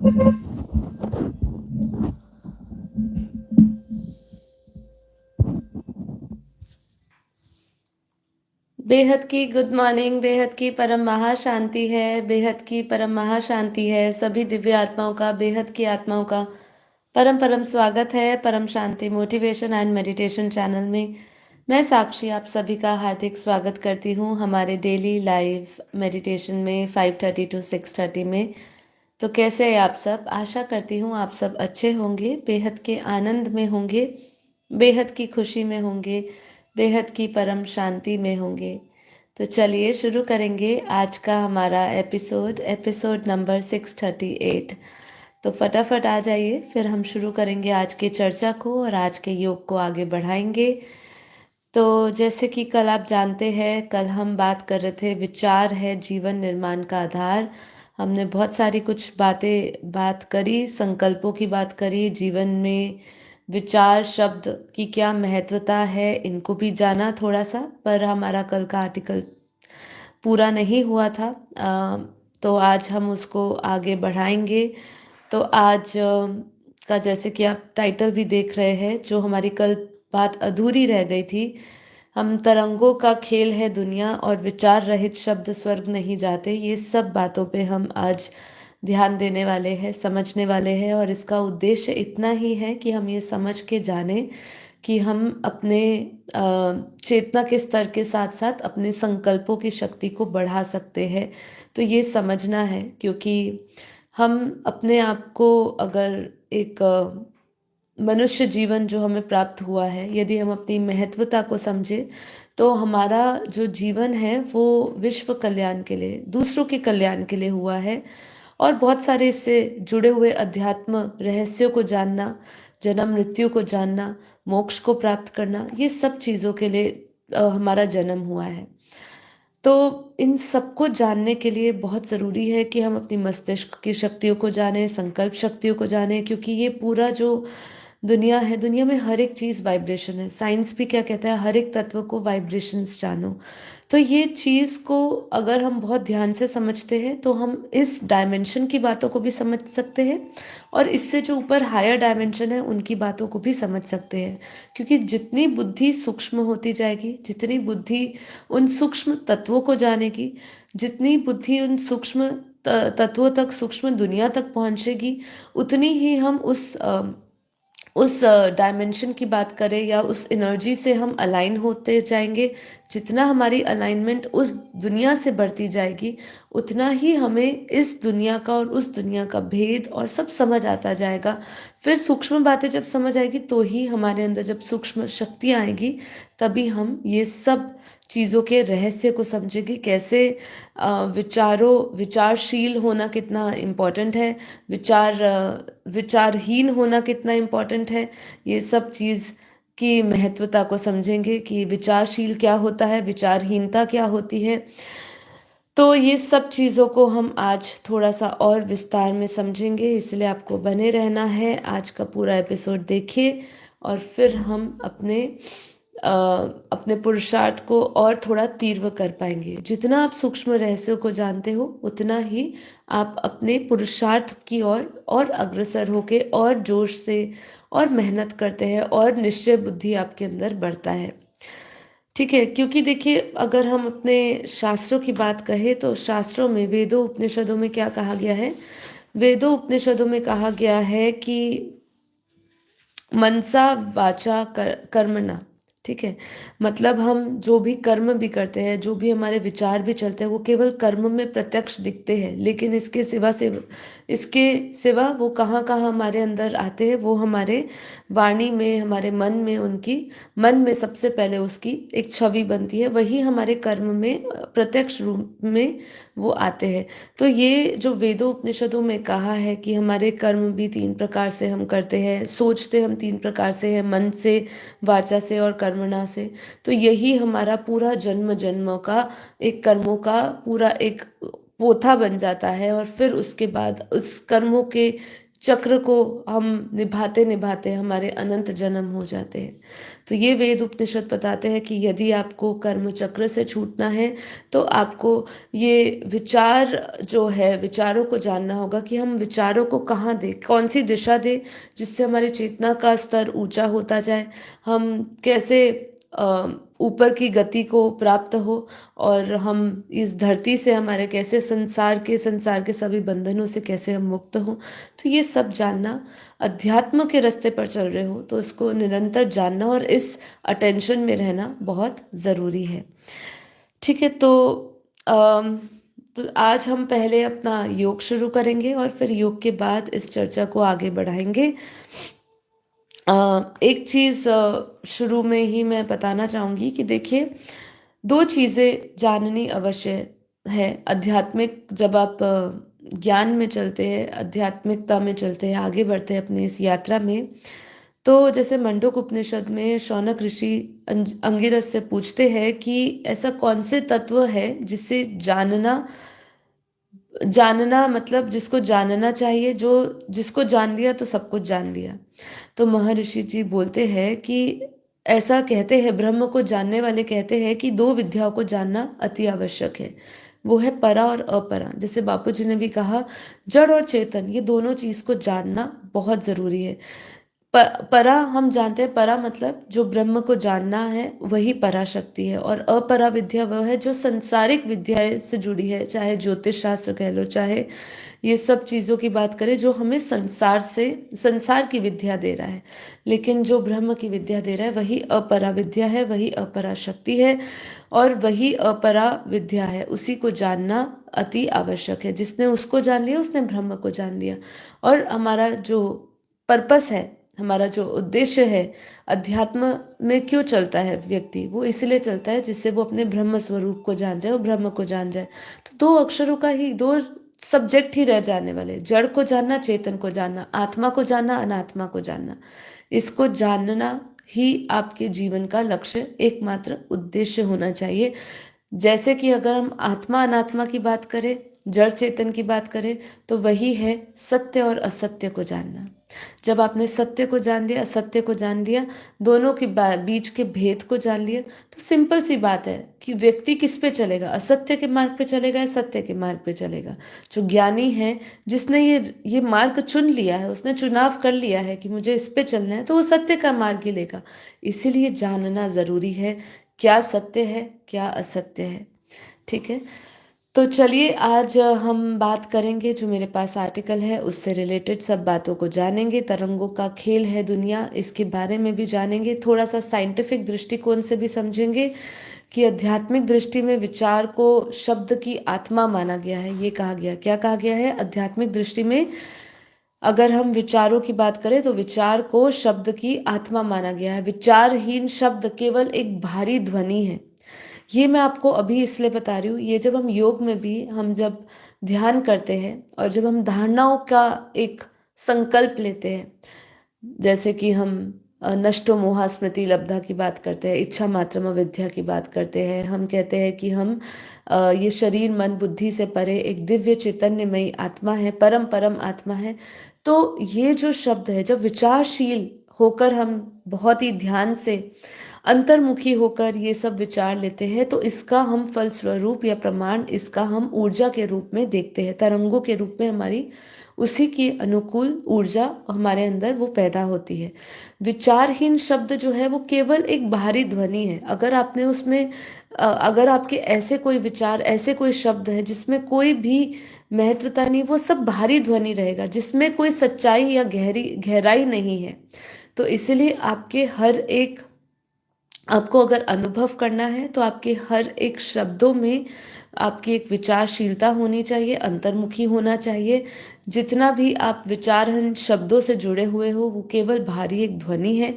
बेहद की good morning. बेहद की परम महाशांति है। बेहद की परम महाशांति है। सभी दिव्य आत्माओं का, बेहद की आत्माओं का परम परम स्वागत है परम शांति मोटिवेशन एंड मेडिटेशन चैनल में। मैं साक्षी आप सभी का हार्दिक स्वागत करती हूँ हमारे डेली लाइव मेडिटेशन में 5:30 to 6:30 में। तो कैसे हैं आप सब? आशा करती हूँ आप सब अच्छे होंगे, बेहद के आनंद में होंगे, बेहद की खुशी में होंगे, बेहद की परम शांति में होंगे। तो चलिए शुरू करेंगे आज का हमारा एपिसोड नंबर 638। तो फटाफट आ जाइए, फिर हम शुरू करेंगे आज की चर्चा को और आज के योग को आगे बढ़ाएंगे। तो जैसे कि कल आप जानते हैं, कल हम बात कर रहे थे विचार है जीवन निर्माण का आधार। हमने बहुत सारी कुछ बात करी, संकल्पों की बात करी, जीवन में विचार शब्द की क्या महत्वता है इनको भी जाना थोड़ा सा। पर हमारा कल का आर्टिकल पूरा नहीं हुआ था। तो आज हम उसको आगे बढ़ाएंगे। तो आज का जैसे कि आप टाइटल भी देख रहे हैं, जो हमारी कल बात अधूरी रह गई थी, हम तरंगों का खेल है दुनिया और विचार रहित शब्द स्वर्ग नहीं जाते, ये सब बातों पे हम आज ध्यान देने वाले हैं, समझने वाले हैं। और इसका उद्देश्य इतना ही है कि हम ये समझ के जाने कि हम अपने चेतना के स्तर के साथ साथ अपने संकल्पों की शक्ति को बढ़ा सकते हैं। तो ये समझना है, क्योंकि हम अपने आप को अगर एक मनुष्य जीवन जो हमें प्राप्त हुआ है, यदि हम अपनी महत्वता को समझे, तो हमारा जो जीवन है वो विश्व कल्याण के लिए, दूसरों के कल्याण के लिए हुआ है। और बहुत सारे इससे जुड़े हुए अध्यात्म रहस्यों को जानना, जन्म मृत्यु को जानना, मोक्ष को प्राप्त करना, ये सब चीज़ों के लिए हमारा जन्म हुआ है। तो इन सबको जानने के लिए बहुत ज़रूरी है कि हम अपनी मस्तिष्क की शक्तियों को जानें, संकल्प शक्तियों को जानें, क्योंकि ये पूरा जो दुनिया है, दुनिया में हर एक चीज़ वाइब्रेशन है। साइंस भी क्या कहता है, हर एक तत्व को वाइब्रेशंस जानो। तो ये चीज़ को अगर हम बहुत ध्यान से समझते हैं तो हम इस डायमेंशन की बातों को भी समझ सकते हैं, और इससे जो ऊपर हायर डायमेंशन है उनकी बातों को भी समझ सकते हैं। क्योंकि जितनी बुद्धि सूक्ष्म होती जाएगी, जितनी बुद्धि उन सूक्ष्म तत्वों को जानेगी, जितनी बुद्धि उन सूक्ष्म तत्वों तक, सूक्ष्म दुनिया तक पहुंचेगी, उतनी ही हम उस डायमेंशन की बात करें या उस एनर्जी से हम अलाइन होते जाएंगे। जितना हमारी अलाइनमेंट उस दुनिया से बढ़ती जाएगी, उतना ही हमें इस दुनिया का और उस दुनिया का भेद और सब समझ आता जाएगा। फिर सूक्ष्म बातें जब समझ आएगी तो ही हमारे अंदर जब सूक्ष्म शक्तियाँ आएगी, तभी हम ये सब चीज़ों के रहस्य को समझेंगे। कैसे विचारशील होना कितना इम्पोर्टेंट है, विचारहीन होना कितना इम्पोर्टेंट है, ये सब चीज़ की महत्वता को समझेंगे कि विचारशील क्या होता है, विचारहीनता क्या होती है। तो ये सब चीज़ों को हम आज थोड़ा सा और विस्तार में समझेंगे, इसलिए आपको बने रहना है। आज का पूरा एपिसोड देखिए और फिर हम अपने पुरुषार्थ को और थोड़ा तीव्र कर पाएंगे। जितना आप सूक्ष्म रहस्यों को जानते हो, उतना ही आप अपने पुरुषार्थ की ओर और अग्रसर होके और जोश से और मेहनत करते हैं और निश्चय बुद्धि आपके अंदर बढ़ता है। ठीक है, क्योंकि देखिए, अगर हम अपने शास्त्रों की बात कहें तो शास्त्रों में, वेदों उपनिषदों में क्या कहा गया है? वेदों उपनिषदों में कहा गया है कि मनसा वाचा कर्मणा। ठीक है, मतलब हम जो भी कर्म भी करते हैं, जो भी हमारे विचार भी चलते हैं, वो केवल कर्म में प्रत्यक्ष दिखते हैं, लेकिन इसके सिवा वो कहाँ कहाँ हमारे अंदर आते हैं? वो हमारे वाणी में, हमारे मन में, उनकी मन में सबसे पहले उसकी एक छवि बनती है, वही हमारे कर्म में प्रत्यक्ष रूप में वो आते हैं। तो ये जो वेदों उपनिषदों में कहा है कि हमारे कर्म भी 3 प्रकार से हम करते हैं, सोचते हम 3 प्रकार से हैं, मन से, वाचा से और कर्मणा से। तो यही हमारा पूरा जन्म जन्मों का एक कर्मों का पूरा एक पोथा बन जाता है। और फिर उसके बाद उस कर्मों के चक्र को हम निभाते निभाते हमारे अनंत जन्म हो जाते हैं। तो ये वेद उपनिषद बताते हैं कि यदि आपको कर्म चक्र से छूटना है तो आपको ये विचार जो है, विचारों को जानना होगा कि हम विचारों को कहाँ दें, कौन सी दिशा दें जिससे हमारी चेतना का स्तर ऊंचा होता जाए, हम कैसे ऊपर की गति को प्राप्त हो, और हम इस धरती से हमारे कैसे संसार के सभी बंधनों से कैसे हम मुक्त हों। तो ये सब जानना, अध्यात्म के रास्ते पर चल रहे हो तो उसको निरंतर जानना और इस अटेंशन में रहना बहुत ज़रूरी है। ठीक है, अम, तो आज हम पहले अपना योग शुरू करेंगे और फिर योग के बाद इस चर्चा को आगे बढ़ाएंगे। एक चीज़ शुरू में ही मैं बताना चाहूँगी कि देखिए, दो चीज़ें जाननी अवश्य है। आध्यात्मिक, जब आप ज्ञान में चलते हैं, आध्यात्मिकता में चलते हैं, आगे बढ़ते हैं अपनी इस यात्रा में, तो जैसे मंडूक उपनिषद में शौनक ऋषि अंगिरस से पूछते हैं कि ऐसा कौन से तत्व है जिसे जानना, जानना मतलब जिसको जानना चाहिए, जो जिसको जान लिया तो सब कुछ जान लिया। तो महर्षि जी बोलते हैं कि ऐसा कहते हैं, ब्रह्म को जानने वाले कहते हैं कि दो विद्याओं को जानना अति आवश्यक है, वो है परा और अपरा। जैसे बापू जी ने भी कहा, जड़ और चेतन ये दोनों चीज को जानना बहुत जरूरी है। परा हम जानते हैं, परा मतलब जो ब्रह्म को जानना है वही पराशक्ति है, और अपरा विद्या वह है जो संसारिक विद्या से जुड़ी है, चाहे ज्योतिष शास्त्र कह लो, चाहे ये सब चीज़ों की बात करें जो हमें संसार की विद्या दे रहा है। लेकिन जो ब्रह्म की विद्या दे रहा है वही अपरा विद्या है, वही अपरा शक्ति है, और वही अपरा विद्या है, उसी को जानना अति आवश्यक है। जिसने उसको जान लिया उसने ब्रह्म को जान लिया। और हमारा जो पर्पस है, हमारा जो उद्देश्य है, अध्यात्म में क्यों चलता है व्यक्ति, वो इसलिए चलता है जिससे वो अपने ब्रह्म स्वरूप को जान जाए और ब्रह्म को जान जाए। तो दो अक्षरों का ही, दो सब्जेक्ट ही रह जाने वाले, जड़ को जानना, चेतन को जानना, आत्मा को जानना, अनात्मा को जानना। इसको जानना ही आपके जीवन का लक्ष्य, एकमात्र उद्देश्य होना चाहिए। जैसे कि अगर हम आत्मा अनात्मा की बात करें, जड़ चेतन की बात करें, तो वही है सत्य और असत्य को जानना। जब आपने सत्य को जान लिया, असत्य को जान लिया, दोनों के बीच के भेद को जान लिया, तो सिंपल सी बात है कि व्यक्ति किस पे चलेगा, असत्य के मार्ग पे चलेगा या सत्य के मार्ग पे चलेगा। जो ज्ञानी है, जिसने ये मार्ग चुन लिया है, उसने चुनाव कर लिया है कि मुझे इस पे चलना है, तो वो सत्य का मार्ग ही लेगा। इसीलिए जानना जरूरी है, क्या सत्य है क्या असत्य है। ठीक है, तो चलिए आज हम बात करेंगे, जो मेरे पास आर्टिकल है उससे रिलेटेड सब बातों को जानेंगे। तरंगों का खेल है दुनिया, इसके बारे में भी जानेंगे, थोड़ा सा साइंटिफिक दृष्टिकोण से भी समझेंगे कि आध्यात्मिक दृष्टि में विचार को शब्द की आत्मा माना गया है। ये कहा गया, क्या कहा गया है आध्यात्मिक दृष्टि में, अगर हम विचारों की बात करें तो विचार को शब्द की आत्मा माना गया है। विचारहीन शब्द केवल एक भारी ध्वनि है। ये मैं आपको अभी इसलिए बता रही हूँ, ये जब हम योग में भी, हम जब ध्यान करते हैं और जब हम धारणाओं का एक संकल्प लेते हैं, जैसे कि हम नष्टो मोहा स्मृति लब्धा की बात करते हैं, इच्छा मात्रम विद्या की बात करते हैं, हम कहते हैं कि हम ये शरीर मन बुद्धि से परे एक दिव्य चैतन्यमयी आत्मा है, परम परम आत्मा है। तो ये जो शब्द है, जब विचारशील होकर हम बहुत ही ध्यान से अंतर्मुखी होकर ये सब विचार लेते हैं, तो इसका हम फलस्वरूप या प्रमाण, इसका हम ऊर्जा के रूप में देखते हैं, तरंगों के रूप में हमारी उसी की अनुकूल ऊर्जा हमारे अंदर वो पैदा होती है। विचारहीन शब्द जो है वो केवल एक बाहरी ध्वनि है। अगर आपने उसमें अगर आपके ऐसे कोई विचार, ऐसे कोई शब्द है जिसमें कोई भी महत्वता नहीं, वो सब बाहरी ध्वनि रहेगा, जिसमें कोई सच्चाई या गहराई नहीं है। तो इसलिए आपको अगर अनुभव करना है तो आपके हर एक शब्दों में आपकी एक विचारशीलता होनी चाहिए, अंतर्मुखी होना चाहिए। जितना भी आप विचारहीन शब्दों से जुड़े हुए हो वो केवल भारी एक ध्वनि है।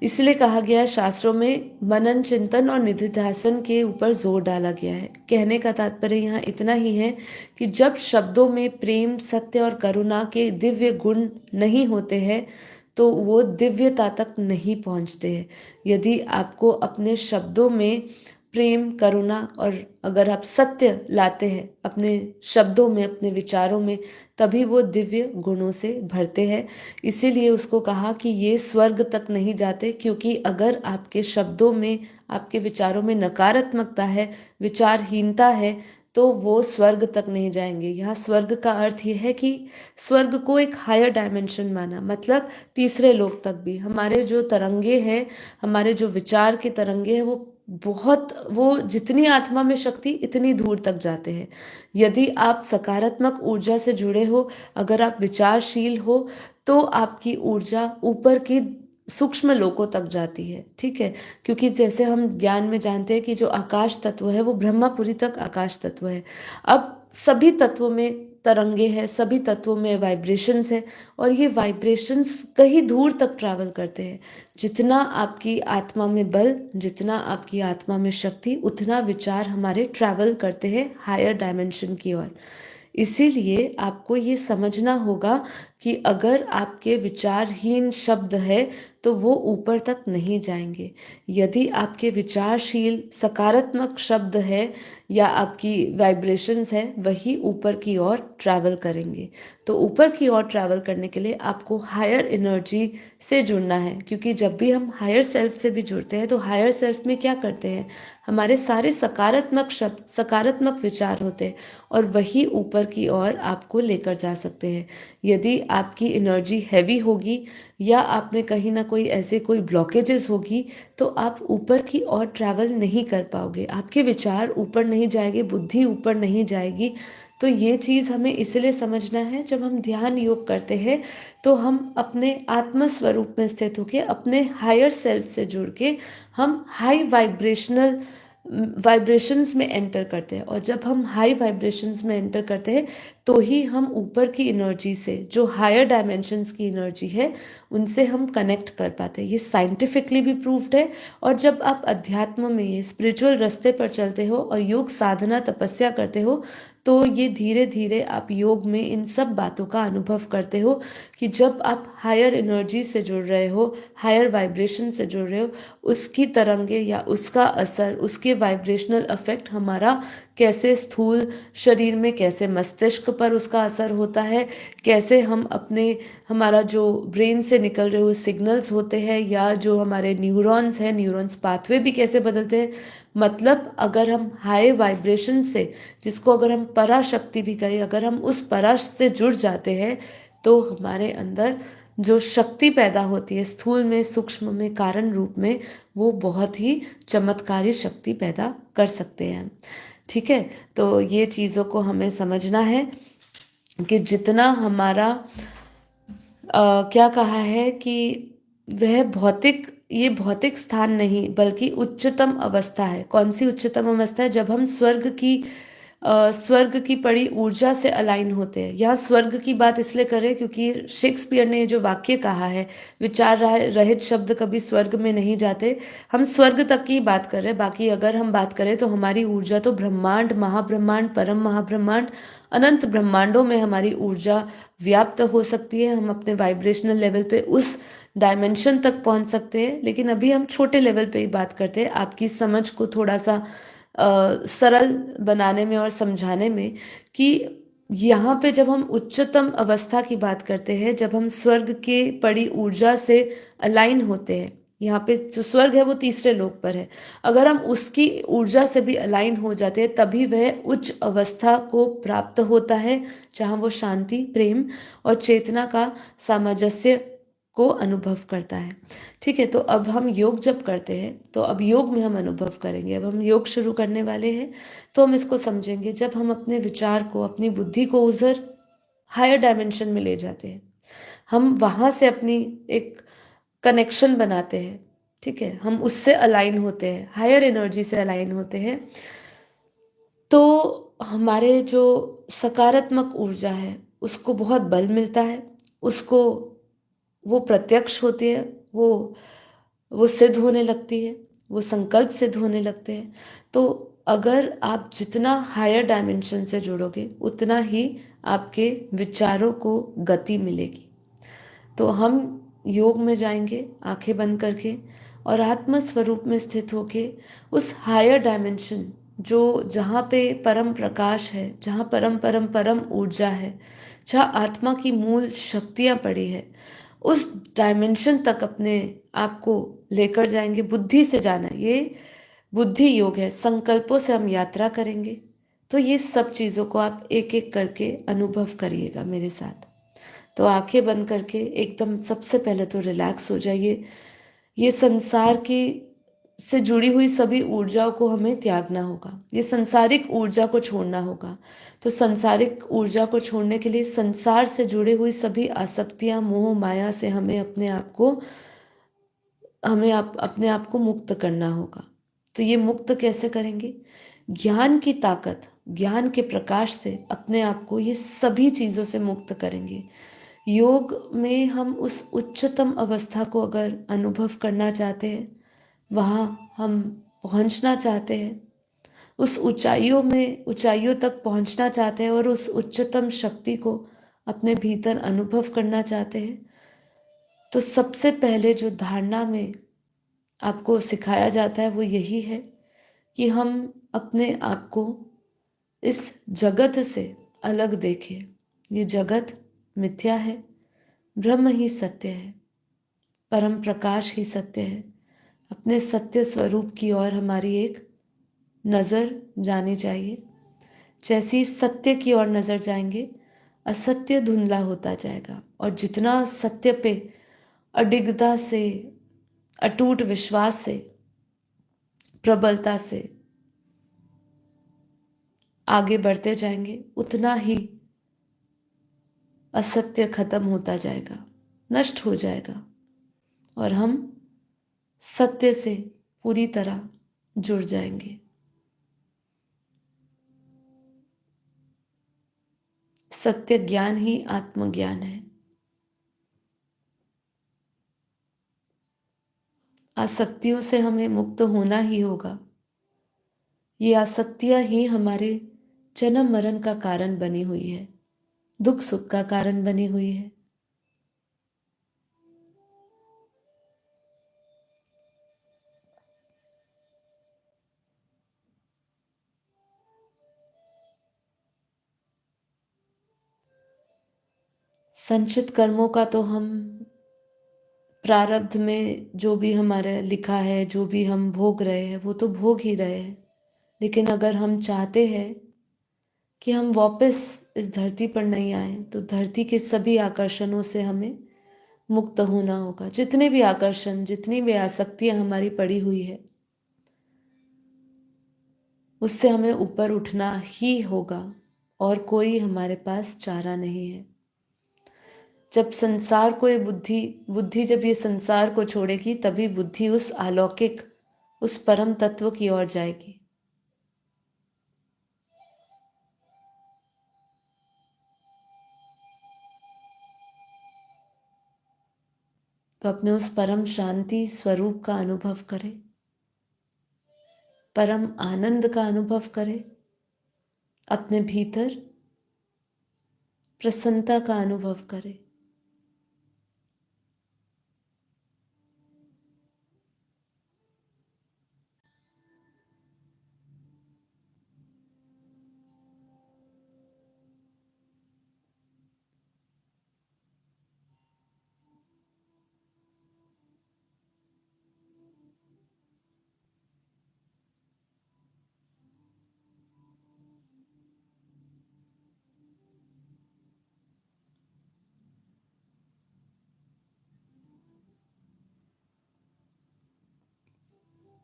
इसलिए कहा गया है शास्त्रों में, मनन चिंतन और निधिध्यासन के ऊपर जोर डाला गया है। कहने का तात्पर्य यहाँ इतना ही है कि जब शब्दों में प्रेम, सत्य और करुणा के दिव्य गुण नहीं होते हैं तो वो दिव्यता तक नहीं पहुंचते हैं। यदि आपको अपने शब्दों में प्रेम, करुणा और अगर आप सत्य लाते हैं अपने शब्दों में, अपने विचारों में, तभी वो दिव्य गुणों से भरते हैं। इसीलिए उसको कहा कि ये स्वर्ग तक नहीं जाते, क्योंकि अगर आपके शब्दों में, आपके विचारों में नकारात्मकता है, विचारहीनता है, तो वो स्वर्ग तक नहीं जाएंगे। यहाँ स्वर्ग का अर्थ ये है कि स्वर्ग को एक हायर डायमेंशन माना, मतलब तीसरे लोक तक भी हमारे जो तरंगे हैं, हमारे जो विचार के तरंगे हैं, वो जितनी आत्मा में शक्ति इतनी दूर तक जाते हैं। यदि आप सकारात्मक ऊर्जा से जुड़े हो, अगर आप विचारशील हो, तो आपकी ऊर्जा ऊपर की सूक्ष्म लोकों तक जाती है। ठीक है, क्योंकि जैसे हम ज्ञान में जानते हैं कि जो आकाश तत्व है वो ब्रह्मापुरी तक आकाश तत्व है। अब सभी तत्वों में तरंगे हैं, सभी तत्वों में वाइब्रेशंस है, और ये वाइब्रेशंस कहीं दूर तक ट्रैवल करते हैं। जितना आपकी आत्मा में बल, जितना आपकी आत्मा में शक्ति, उतना विचार हमारे ट्रैवल करते हैं हायर डायमेंशन की ओर। इसीलिए आपको ये समझना होगा कि अगर आपके विचारहीन शब्द है तो वो ऊपर तक नहीं जाएंगे। यदि आपके विचारशील सकारात्मक शब्द है या आपकी वाइब्रेशंस है, वही ऊपर की ओर ट्रैवल करेंगे। तो ऊपर की ओर ट्रैवल करने के लिए आपको हायर एनर्जी से जुड़ना है, क्योंकि जब भी हम हायर सेल्फ से भी जुड़ते हैं तो हायर सेल्फ में क्या करते हैं, हमारे सारे सकारात्मक शब्द, सकारात्मक विचार होते हैं, और वही ऊपर की ओर आपको लेकर जा सकते हैं। यदि आपकी एनर्जी हैवी होगी या आपने कहीं ना कोई ऐसे कोई ब्लॉकेजेस होगी, तो आप ऊपर की ओर ट्रैवल नहीं कर पाओगे, आपके विचार ऊपर नहीं जाएंगे, बुद्धि ऊपर नहीं जाएगी। तो ये चीज़ हमें इसलिए समझना है, जब हम ध्यान योग करते हैं तो हम अपने आत्म स्वरूप में स्थित होकर अपने हायर सेल्फ से जुड़ के हम हाई वाइब्रेशंस में एंटर करते हैं। और जब हम हाई वाइब्रेशंस में एंटर करते हैं तो ही हम ऊपर की एनर्जी से, जो हायर डायमेंशंस की एनर्जी है, उनसे हम कनेक्ट कर पाते हैं। ये साइंटिफिकली भी प्रूव्ड है। और जब आप अध्यात्म में, स्पिरिचुअल रास्ते पर चलते हो और योग साधना तपस्या करते हो, तो ये धीरे धीरे आप योग में इन सब बातों का अनुभव करते हो कि जब आप हायर एनर्जी से जुड़ रहे हो, हायर वाइब्रेशन से जुड़ रहे हो, उसकी तरंगे या उसका असर, उसके वाइब्रेशनल इफेक्ट हमारा कैसे स्थूल शरीर में, कैसे मस्तिष्क पर उसका असर होता है, कैसे हम अपने, हमारा जो ब्रेन से निकल रहे हुए सिग्नल्स होते हैं या जो हमारे न्यूरॉन्स हैं, न्यूरॉन्स पाथवे भी कैसे बदलते हैं। मतलब अगर हम हाई वाइब्रेशन से, जिसको अगर हम पराशक्ति भी कहें, अगर हम उस परा से जुड़ जाते हैं तो हमारे अंदर जो शक्ति पैदा होती है स्थूल में, सूक्ष्म में, कारण रूप में, वो बहुत ही चमत्कारी शक्ति पैदा कर सकते हैं। ठीक है, तो ये चीज़ों को हमें समझना है कि जितना हमारा क्या कहा है कि वह भौतिक, ये भौतिक स्थान नहीं बल्कि उच्चतम अवस्था है। कौन सी उच्चतम अवस्था है? जब हम स्वर्ग की पड़ी ऊर्जा से अलाइन होते हैं। यहाँ स्वर्ग की बात इसलिए करें क्योंकि शेक्सपियर ने जो वाक्य कहा है, विचार रहित शब्द कभी स्वर्ग में नहीं जाते, हम स्वर्ग तक की बात कर रहे हैं। बाकी अगर हम बात करें तो हमारी ऊर्जा तो ब्रह्मांड, महाब्रह्मांड, परम महाब्रह्मांड, अनंत ब्रह्मांडों में हमारी ऊर्जा व्याप्त हो सकती है। हम अपने वाइब्रेशनल लेवल पे उस डायमेंशन तक पहुंच सकते हैं। लेकिन अभी हम छोटे लेवल पे ही बात करते हैं, आपकी समझ को थोड़ा सा सरल बनाने में और समझाने में, कि यहाँ पे जब हम उच्चतम अवस्था की बात करते हैं, जब हम स्वर्ग के पड़ी ऊर्जा से अलाइन होते हैं, यहाँ पे जो स्वर्ग है वो तीसरे लोक पर है, अगर हम उसकी ऊर्जा से भी अलाइन हो जाते हैं, तभी वह उच्च अवस्था को प्राप्त होता है, जहाँ वो शांति, प्रेम और चेतना का सामंजस्य को अनुभव करता है। ठीक है, तो अब हम योग जब करते हैं तो अब योग में हम अनुभव करेंगे। अब हम योग शुरू करने वाले हैं तो हम इसको समझेंगे। जब हम अपने विचार को, अपनी बुद्धि को उधर हायर डायमेंशन में ले जाते हैं, हम वहाँ से अपनी एक कनेक्शन बनाते हैं। ठीक है, हम उससे अलाइन होते हैं, हायर एनर्जी से अलाइन होते हैं, तो हमारे जो सकारात्मक ऊर्जा है उसको बहुत बल मिलता है, उसको, वो प्रत्यक्ष होती है, वो सिद्ध होने लगती है, वो संकल्प सिद्ध होने लगते हैं। तो अगर आप जितना हायर डायमेंशन से जुड़ोगे उतना ही आपके विचारों को गति मिलेगी। तो हम योग में जाएंगे आंखें बंद करके, और आत्म स्वरूप में स्थित होके उस हायर डायमेंशन जो जहाँ पे परम प्रकाश है, जहाँ परम परम परम ऊर्जा है, जहाँ आत्मा की मूल शक्तियाँ पड़ी है, उस डायमेंशन तक अपने आप को लेकर जाएंगे। बुद्धि से जाना, ये बुद्धि योग है। संकल्पों से हम यात्रा करेंगे। तो ये सब चीज़ों को आप एक एक करके अनुभव करिएगा मेरे साथ। तो आंखें बंद करके एकदम सबसे पहले तो रिलैक्स हो जाइए। ये संसार की से जुड़ी हुई सभी ऊर्जाओं को हमें त्यागना होगा, ये संसारिक ऊर्जा को छोड़ना होगा। तो संसारिक ऊर्जा को छोड़ने के लिए संसार से जुड़ी हुई सभी आसक्तियां, मोह माया से अपने आप को मुक्त करना होगा। तो ये मुक्त कैसे करेंगे? ज्ञान की ताकत, ज्ञान के प्रकाश से अपने आप को ये सभी चीज़ों से मुक्त करेंगे। योग में हम उस उच्चतम अवस्था को अगर अनुभव करना चाहते हैं, वहाँ हम पहुँचना चाहते हैं, उस ऊंचाइयों तक पहुँचना चाहते हैं और उस उच्चतम शक्ति को अपने भीतर अनुभव करना चाहते हैं, तो सबसे पहले जो धारणा में आपको सिखाया जाता है वो यही है कि हम अपने आप को इस जगत से अलग देखें। ये जगत मिथ्या है, ब्रह्म ही सत्य है, परम प्रकाश ही सत्य है। अपने सत्य स्वरूप की ओर हमारी एक नज़र जानी चाहिए। जैसे ही सत्य की ओर नज़र जाएंगे, असत्य धुंधला होता जाएगा। और जितना सत्य पे अडिगता से, अटूट विश्वास से, प्रबलता से आगे बढ़ते जाएंगे, उतना ही असत्य खत्म होता जाएगा, नष्ट हो जाएगा और हम सत्य से पूरी तरह जुड़ जाएंगे। सत्य ज्ञान ही आत्मज्ञान है। आसक्तियों से हमें मुक्त होना ही होगा। ये आसक्तियां ही हमारे जन्म मरण का कारण बनी हुई है, दुख सुख का कारण बनी हुई है। संचित कर्मों का तो हम प्रारब्ध में जो भी हमारे लिखा है, जो भी हम भोग रहे हैं, वो तो भोग ही रहे हैं। लेकिन अगर हम चाहते हैं कि हम वापस इस धरती पर नहीं आए, तो धरती के सभी आकर्षणों से हमें मुक्त होना होगा। जितने भी आकर्षण, जितनी भी आसक्तियां हमारी पड़ी हुई है, उससे हमें ऊपर उठना ही होगा और कोई हमारे पास चारा नहीं है। जब संसार को ये बुद्धि जब ये संसार को छोड़ेगी, तभी बुद्धि उस अलौकिक, उस परम तत्व की ओर जाएगी। तो अपने उस परम शांति स्वरूप का अनुभव करें, परम आनंद का अनुभव करें, अपने भीतर प्रसन्नता का अनुभव करें।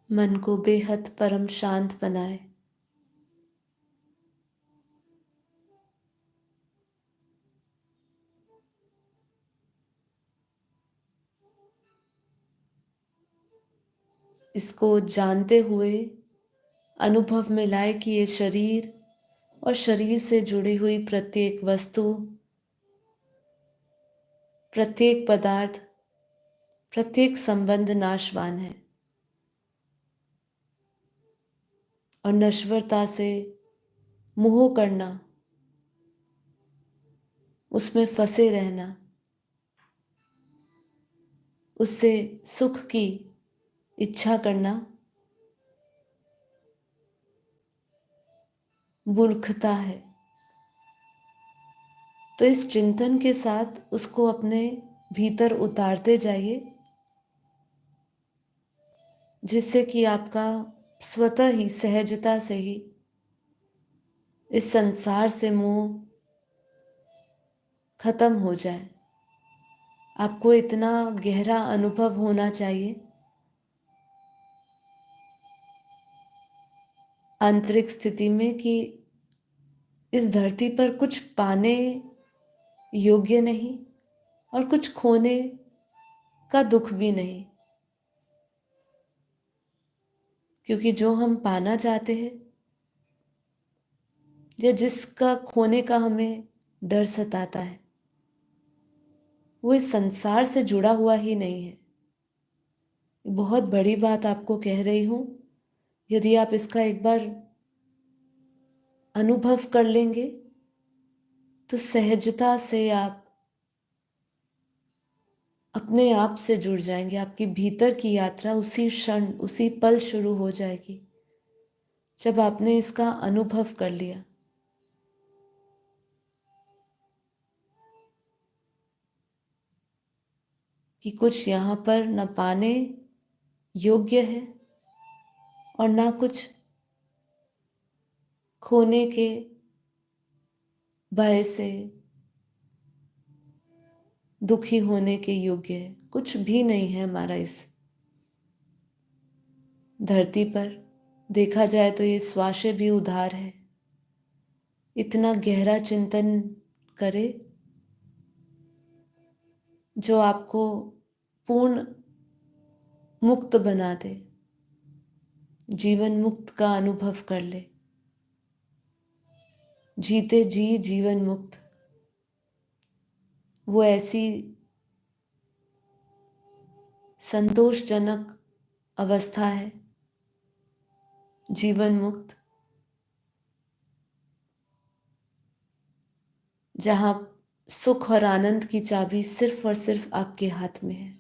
मन को बेहद परम शांत बनाए। इसको जानते हुए अनुभव में लाए कि ये शरीर और शरीर से जुड़ी हुई प्रत्येक वस्तु, प्रत्येक पदार्थ, प्रत्येक संबंध नाशवान है और नश्वरता से मोह करना, उसमें फंसे रहना, उससे सुख की इच्छा करना मूर्खता है। तो इस चिंतन के साथ उसको अपने भीतर उतारते जाइए, जिससे कि आपका स्वतः ही सहजता से ही इस संसार से मोह खत्म हो जाए। आपको इतना गहरा अनुभव होना चाहिए आंतरिक स्थिति में कि इस धरती पर कुछ पाने योग्य नहीं और कुछ खोने का दुख भी नहीं, क्योंकि जो हम पाना चाहते हैं या जिसका खोने का हमें डर सताता है, वो इस संसार से जुड़ा हुआ ही नहीं है। बहुत बड़ी बात आपको कह रही हूं। यदि आप इसका एक बार अनुभव कर लेंगे तो सहजता से आप अपने आप से जुड़ जाएंगे। आपकी भीतर की यात्रा उसी क्षण उसी पल शुरू हो जाएगी जब आपने इसका अनुभव कर लिया कि कुछ यहाँ पर न पाने योग्य है और ना कुछ खोने के भय से दुखी होने के योग्य है। कुछ भी नहीं है हमारा इस धरती पर। देखा जाए तो ये श्वास भी उधार है। इतना गहरा चिंतन करे जो आपको पूर्ण मुक्त बना दे, जीवन मुक्त का अनुभव कर ले, जीते जी जीवन मुक्त। वो ऐसी संतोषजनक अवस्था है जीवन मुक्त, जहां सुख और आनंद की चाबी सिर्फ और सिर्फ आपके हाथ में है।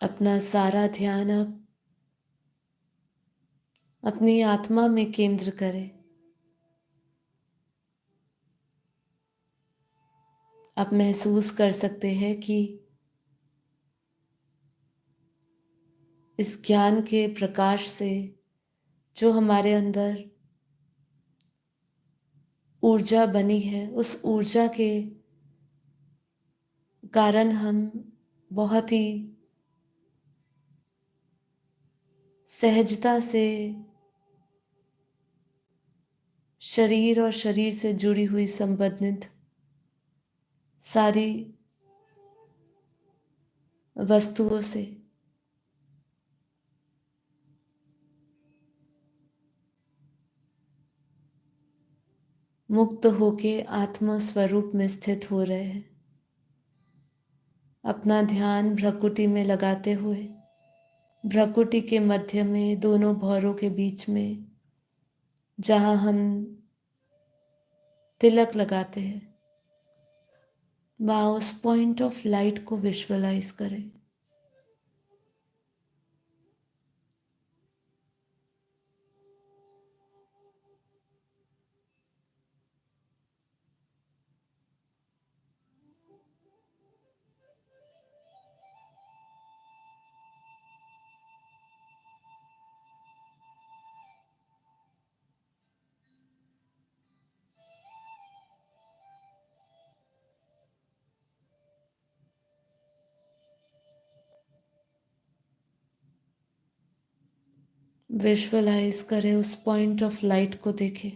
अपना सारा ध्यान आप अपनी आत्मा में केंद्र करें। आप महसूस कर सकते हैं कि इस ज्ञान के प्रकाश से जो हमारे अंदर ऊर्जा बनी है, उस ऊर्जा के कारण हम बहुत ही सहजता से शरीर और शरीर से जुड़ी हुई संबंधित सारी वस्तुओं से मुक्त होके आत्मा स्वरूप में स्थित हो रहे हैं। अपना ध्यान भ्रकुटी में लगाते हुए भ्रकुटी के मध्य में दोनों भौरों के बीच में जहां हम तिलक लगाते हैं, वहां उस पॉइंट ऑफ लाइट को विजुअलाइज करें। विजुअलाइज करें, उस पॉइंट ऑफ लाइट को देखें,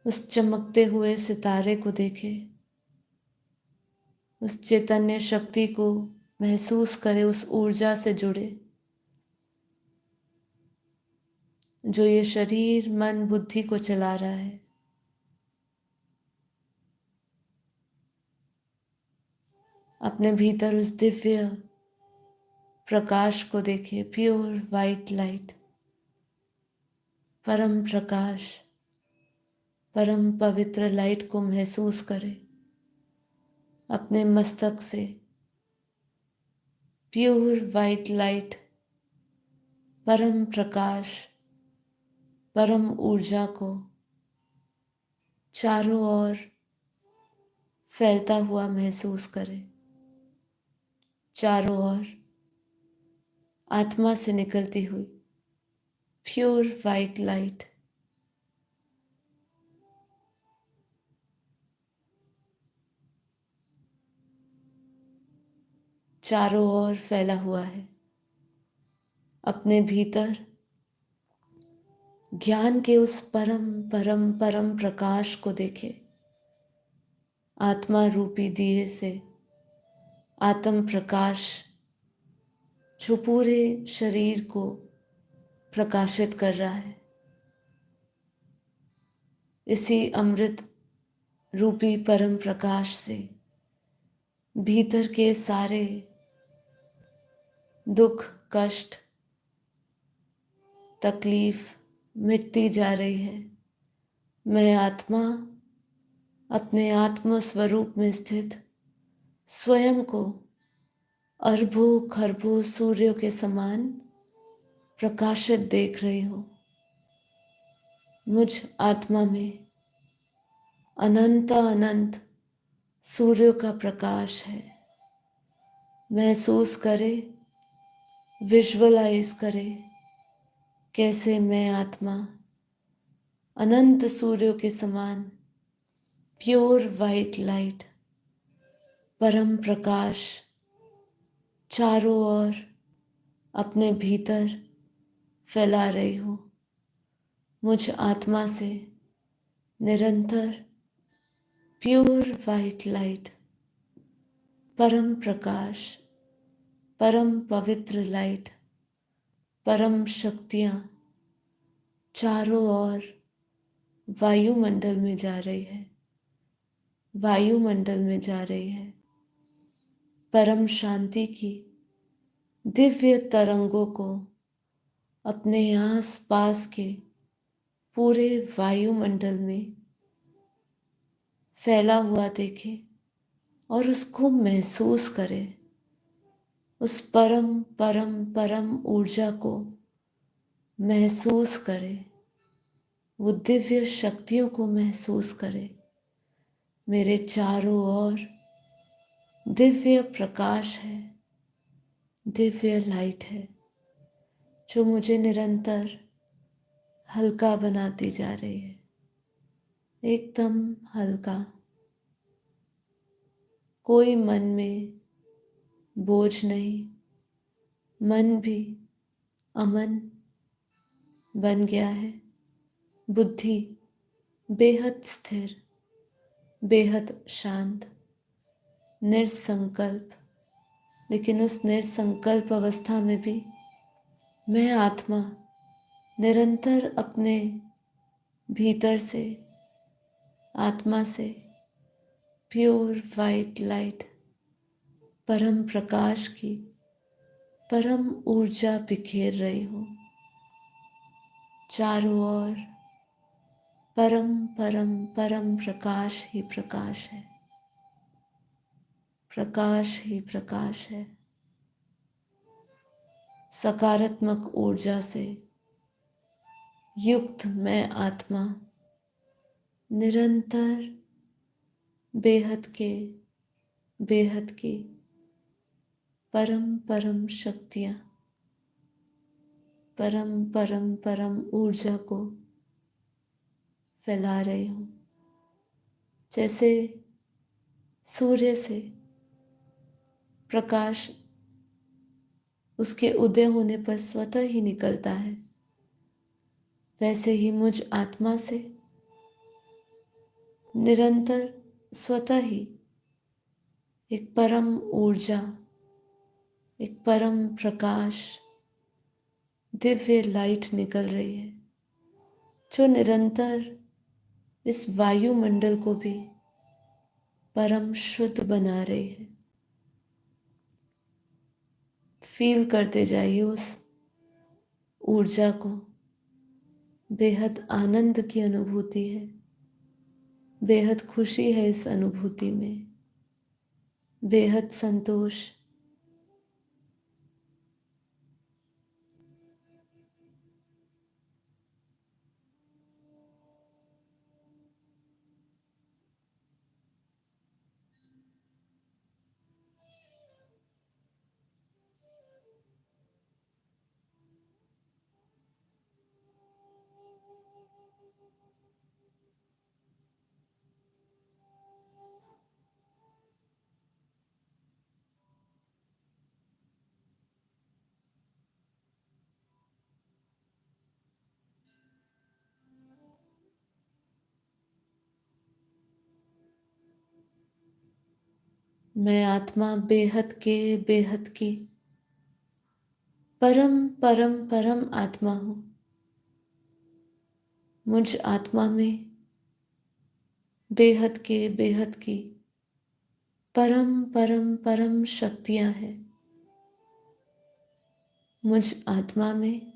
उस चमकते हुए सितारे को देखें, उस चैतन्य शक्ति को महसूस करें, उस ऊर्जा से जुड़े। जो ये शरीर मन बुद्धि को चला रहा है, अपने भीतर उस दिव्य प्रकाश को देखिए, प्योर वाइट लाइट, परम प्रकाश, परम पवित्र लाइट को महसूस करें अपने मस्तक से। प्योर वाइट लाइट, परम प्रकाश, परम ऊर्जा को चारों ओर फैलता हुआ महसूस करें। चारों ओर आत्मा से निकलती हुई प्योर वाइट लाइट, चारों ओर फैला हुआ है। अपने भीतर ज्ञान के उस परम परम परम प्रकाश को देखें। आत्मा रूपी दिए से आत्म प्रकाश जो पूरे शरीर को प्रकाशित कर रहा है, इसी अमृत रूपी परम प्रकाश से भीतर के सारे दुख, कष्ट, तकलीफ मिटती जा रही है। मैं आत्मा अपने आत्म स्वरूप में स्थित स्वयं को अरबों खरबों सूर्यों के समान प्रकाशित देख रही हूँ। मुझ आत्मा में अनंत अनंत सूर्यों का प्रकाश है। महसूस करे, विजुअलाइज करे कैसे मैं आत्मा अनंत सूर्यों के समान प्योर वाइट लाइट, परम प्रकाश चारों ओर अपने भीतर फैला रही हूँ। मुझ आत्मा से निरंतर प्योर वाइट लाइट, परम प्रकाश, परम पवित्र लाइट, परम शक्तियाँ चारों ओर वायुमंडल में जा रही है, वायुमंडल में जा रही है। परम शांति की दिव्य तरंगों को अपने आस पास के पूरे वायुमंडल में फैला हुआ देखे और उसको महसूस करे। उस परम परम परम ऊर्जा को महसूस करे, वो दिव्य शक्तियों को महसूस करे। मेरे चारों ओर दिव्य प्रकाश है, दिव्य लाइट है जो मुझे निरंतर हल्का बनाती जा रही है, एकदम हल्का। कोई मन में बोझ नहीं, मन भी अमन बन गया है। बुद्धि बेहद स्थिर, बेहद शांत, निरसंकल्प। लेकिन उस निरसंकल्प अवस्था में भी मैं आत्मा निरंतर अपने भीतर से, आत्मा से प्योर वाइट लाइट, परम प्रकाश की परम ऊर्जा बिखेर रही हूँ। चारों ओर परम परम परम प्रकाश ही प्रकाश है, प्रकाश ही प्रकाश है। सकारात्मक ऊर्जा से युक्त मैं आत्मा निरंतर बेहद के बेहद की परम परम शक्तियाँ, परम परम परम ऊर्जा को फैला रही हूँ। जैसे सूर्य से प्रकाश उसके उदय होने पर स्वतः ही निकलता है, वैसे ही मुझ आत्मा से निरंतर स्वतः ही एक परम ऊर्जा, एक परम प्रकाश, दिव्य लाइट निकल रही है। जो निरंतर इस वायुमंडल को भी परम शुद्ध बना रही है। फील करते जाइए उस ऊर्जा को। बेहद आनंद की अनुभूति है, बेहद खुशी है इस अनुभूति में, बेहद संतोष। मैं आत्मा बेहद के बेहद की परम परम परम आत्मा हूं। मुझ आत्मा में बेहद के बेहद की परम परम परम शक्तियां हैं। मुझ आत्मा में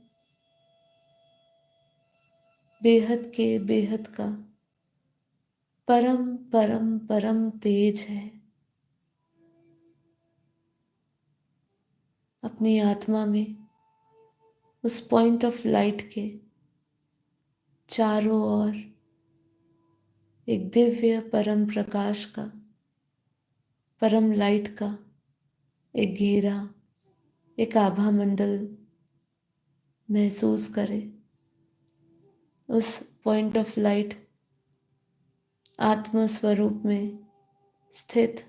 बेहद के बेहद का परम परम परम तेज है। अपनी आत्मा में उस पॉइंट ऑफ लाइट के चारों ओर एक दिव्य परम प्रकाश का, परम लाइट का एक घेरा, एक आभा मंडल महसूस करें। उस पॉइंट ऑफ लाइट आत्म स्वरूप में स्थित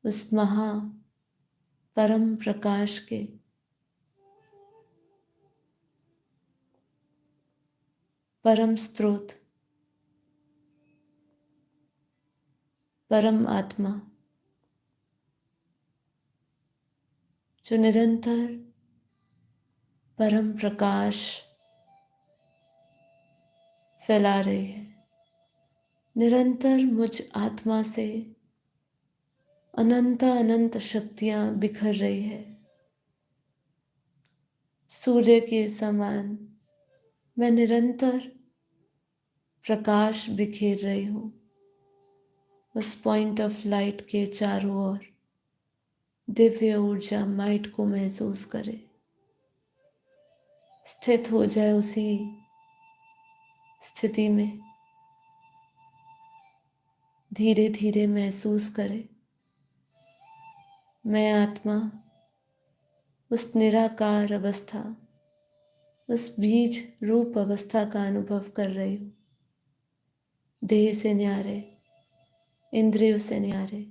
उस महा परम प्रकाश के परम स्रोत, परम आत्मा जो निरंतर परम प्रकाश फैला रही है। निरंतर मुझ आत्मा से अनंत अनंत शक्तियां बिखर रही है। सूर्य के समान मैं निरंतर प्रकाश बिखेर रही हूं। उस पॉइंट ऑफ लाइट के चारों ओर दिव्य ऊर्जा माइट को महसूस करे, स्थित हो जाए उसी स्थिति में। धीरे धीरे महसूस करे मैं आत्मा उस निराकार अवस्था, उस बीज रूप अवस्था का अनुभव कर रही हूं। देह से न्यारे, इंद्रियों से न्यारे।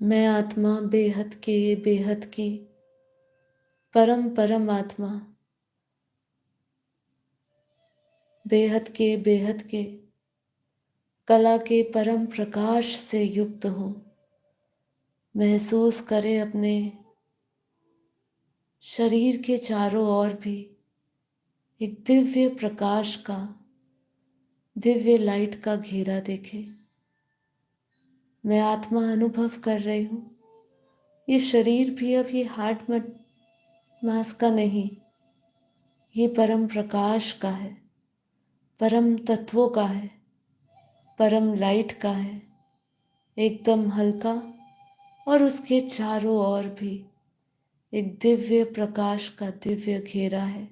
मैं आत्मा बेहद के बेहद की परम परम आत्मा, बेहद के कला के परम प्रकाश से युक्त हो। महसूस करें अपने शरीर के चारों ओर भी एक दिव्य प्रकाश का, दिव्य लाइट का घेरा देखें। मैं आत्मा अनुभव कर रही हूँ। ये शरीर भी अब ये हार्ट मास का नहीं, ये परम प्रकाश का है, परम तत्वों का है, परम लाइट का है, एकदम हल्का। और उसके चारों ओर भी एक दिव्य प्रकाश का दिव्य घेरा है।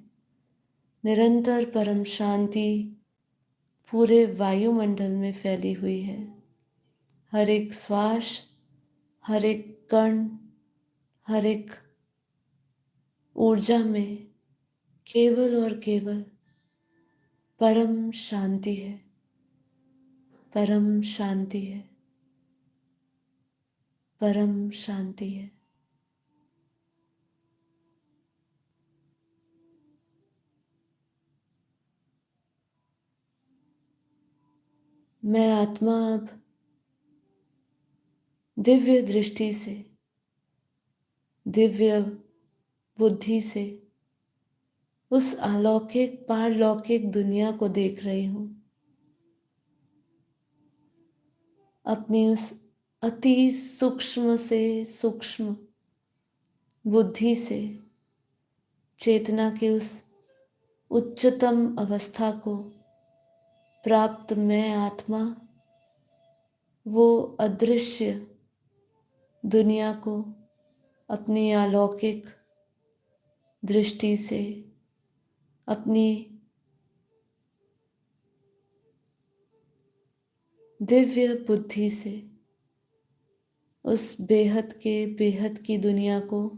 निरंतर परम शांति पूरे वायुमंडल में फैली हुई है। हर एक श्वास, हर एक कण, हर एक ऊर्जा में केवल और केवल परम शांति है, परम शांति है, परम शांति है। मैं आत्मा अब दिव्य दृष्टि से, दिव्य बुद्धि से उस अलौकिक पारलौकिक दुनिया को देख रही हूँ। अपनी उस अति सूक्ष्म से सूक्ष्म बुद्धि से चेतना के उस उच्चतम अवस्था को प्राप्त मैं आत्मा वो अदृश्य दुनिया को अपनी अलौकिक दृष्टि से, अपनी दिव्य बुद्धि से उस बेहद की दुनिया को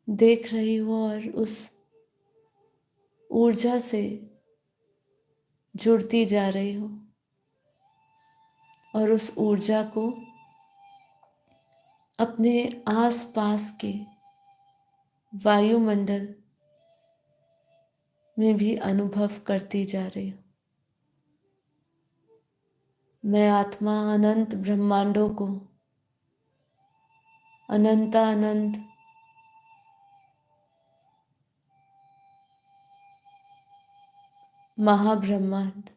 देख रही हूँ और उस ऊर्जा से जुड़ती जा रही हूँ और उस ऊर्जा को अपने आसपास के वायुमंडल में भी अनुभव करती जा रही हूँ। मैं आत्मा अनंत ब्रह्मांडों को, अनंत महाब्रह्मांड,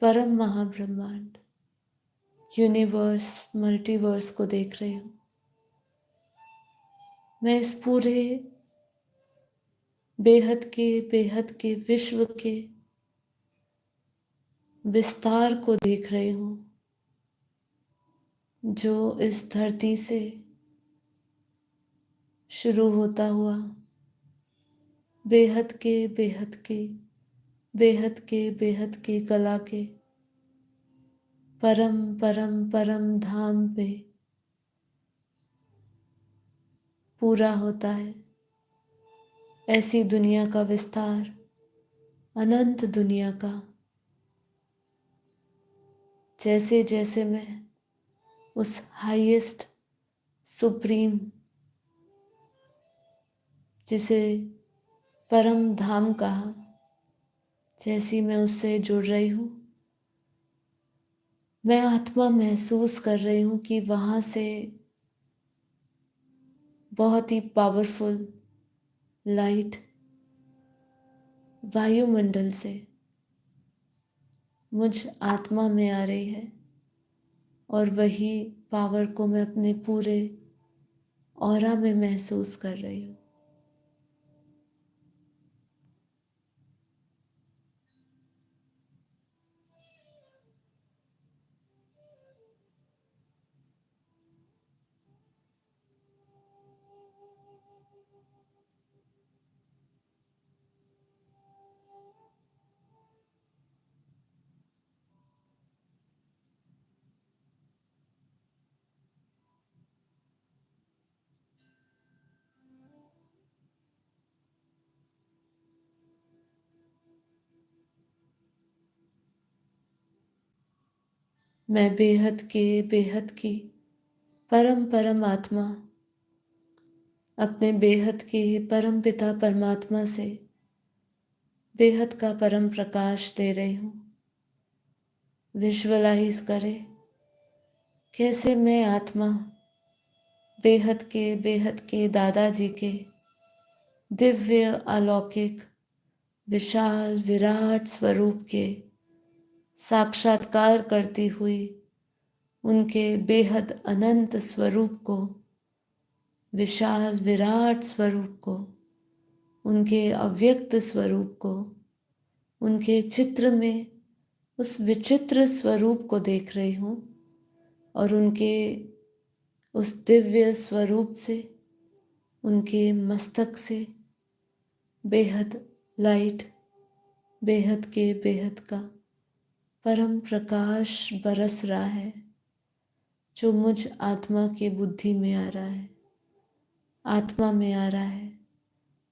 परम महाब्रह्मांड, यूनिवर्स, मल्टीवर्स को देख रही हूँ। मैं इस पूरे बेहद के विश्व के विस्तार को देख रही हूँ, जो इस धरती से शुरू होता हुआ बेहद के कला के परम धाम पे पूरा होता है। ऐसी दुनिया का विस्तार, अनंत दुनिया का, जैसे जैसे मैं उस हाईएस्ट सुप्रीम, जिसे परम धाम कहा, जैसी मैं उससे जुड़ रही हूँ, मैं आत्मा महसूस कर रही हूँ कि वहाँ से बहुत ही पावरफुल लाइट वायुमंडल से मुझ आत्मा में आ रही है और वही पावर को मैं अपने पूरे ऑरा में महसूस कर रही हूँ। मैं बेहद की परम आत्मा, अपने बेहद के परम पिता परमात्मा से बेहद का परम प्रकाश दे रही हूँ। विजुअलाइज करें कैसे मैं आत्मा बेहद के दादाजी के दिव्य अलौकिक विशाल विराट स्वरूप के साक्षात्कार करती हुई उनके बेहद अनंत स्वरूप को, विशाल विराट स्वरूप को, उनके अव्यक्त स्वरूप को, उनके चित्र में उस विचित्र स्वरूप को देख रही हूँ और उनके उस दिव्य स्वरूप से, उनके मस्तक से बेहद लाइट, बेहद के बेहद का परम प्रकाश बरस रहा है, जो मुझ आत्मा की बुद्धि में आ रहा है, आत्मा में आ रहा है,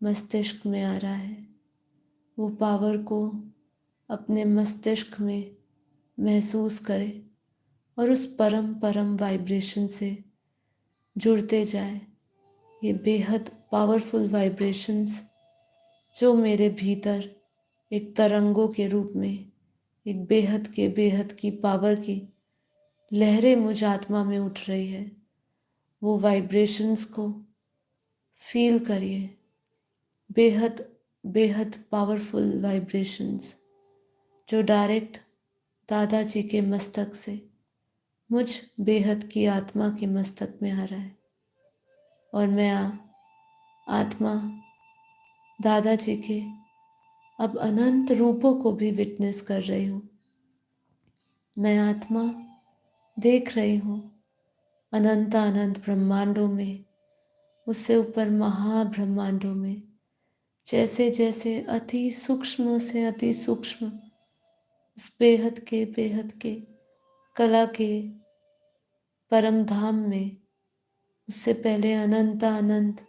मस्तिष्क में आ रहा है। वो पावर को अपने मस्तिष्क में महसूस करें और उस परम वाइब्रेशन से जुड़ते जाए। ये बेहद पावरफुल वाइब्रेशंस जो मेरे भीतर एक तरंगों के रूप में, एक बेहद की पावर की लहरें मुझ आत्मा में उठ रही है, वो वाइब्रेशंस को फील करिए। बेहद पावरफुल वाइब्रेशंस जो डायरेक्ट दादाजी के मस्तक से मुझ बेहद की आत्मा के मस्तक में आ रहा है और मैं आत्मा दादाजी के अब अनंत रूपों को भी विटनेस कर रही हूँ। मैं आत्मा देख रही हूँ अनंत ब्रह्मांडों में, उससे ऊपर महाब्रह्मांडों में, जैसे जैसे अति सूक्ष्म से अति सूक्ष्म उस बेहद के कला के परम धाम में, उससे पहले अनंत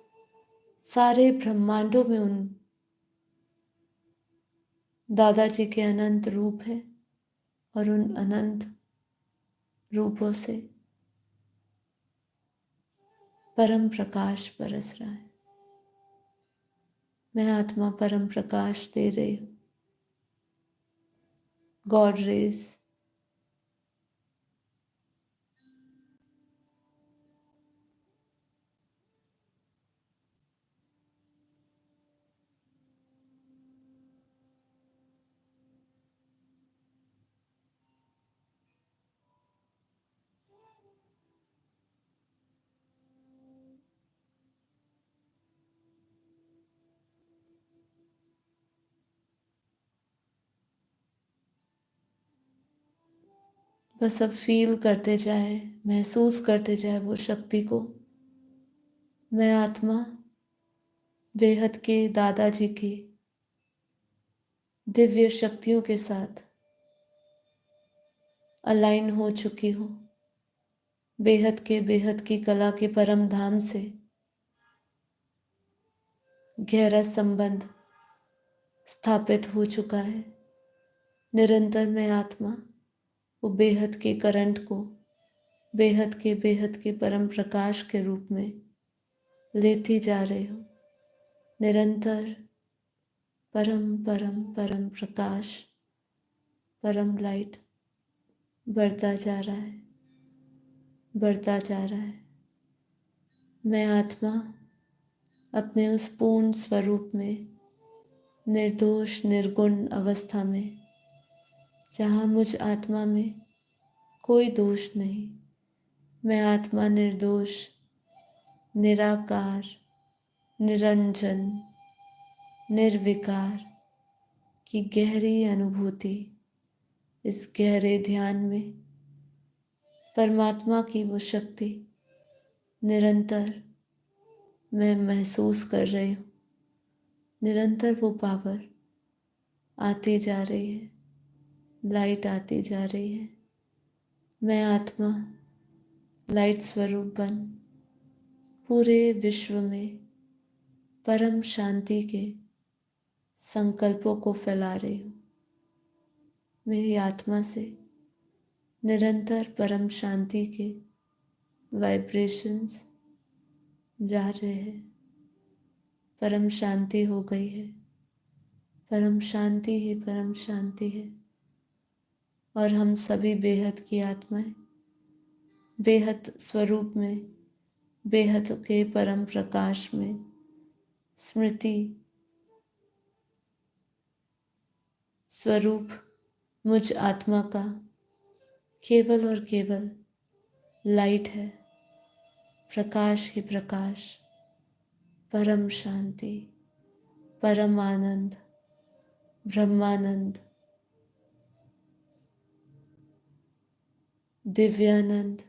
सारे ब्रह्मांडों में उन दादाजी के अनंत रूप है और उन अनंत रूपों से परम प्रकाश बरस रहा है। मैं आत्मा परम प्रकाश दे रही हूँ, गॉड रेज। बस अब फील करते जाए, महसूस करते जाए वो शक्ति को। मैं आत्मा बेहद के दादाजी की दिव्य शक्तियों के साथ अलाइन हो चुकी हूँ। बेहद की कला के परम धाम से गहरा संबंध स्थापित हो चुका है। निरंतर मैं आत्मा वो बेहद के करंट को बेहद के परम प्रकाश के रूप में लेती जा रही हूँ। निरंतर परम प्रकाश, परम लाइट बढ़ता जा रहा है, बढ़ता जा रहा है। मैं आत्मा अपने उस पूर्ण स्वरूप में, निर्दोष निर्गुण अवस्था में, जहाँ मुझ आत्मा में कोई दोष नहीं, मैं आत्मा निर्दोष, निराकार, निरंजन, निर्विकार की गहरी अनुभूति, इस गहरे ध्यान में परमात्मा की वो शक्ति निरंतर मैं महसूस कर रही हूँ। निरंतर वो पावर आती जा रही है, लाइट आती जा रही है। मैं आत्मा लाइट स्वरूप बन पूरे विश्व में परम शांति के संकल्पों को फैला रही हूँ। मेरी आत्मा से निरंतर परम शांति के वाइब्रेशंस जा रहे हैं। परम शांति हो गई है, परम शांति ही परम शांति है। और हम सभी बेहद की आत्माएं बेहद स्वरूप में, बेहद के परम प्रकाश में स्मृति स्वरूप मुझ आत्मा का केवल और केवल लाइट है, प्रकाश ही प्रकाश, परम शांति, परम आनंद, ब्रह्मानंद, दिव्यानंद।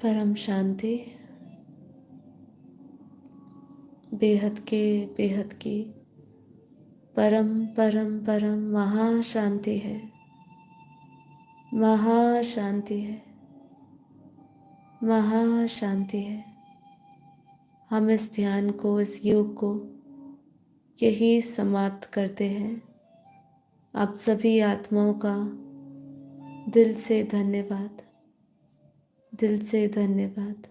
परम शांति बेहद की परम परम परम महाशांति है, महाशांति है, महाशांति है। हम इस ध्यान को, इस योग को यही समाप्त करते हैं। आप सभी आत्माओं का दिल से धन्यवाद, दिल से धन्यवाद।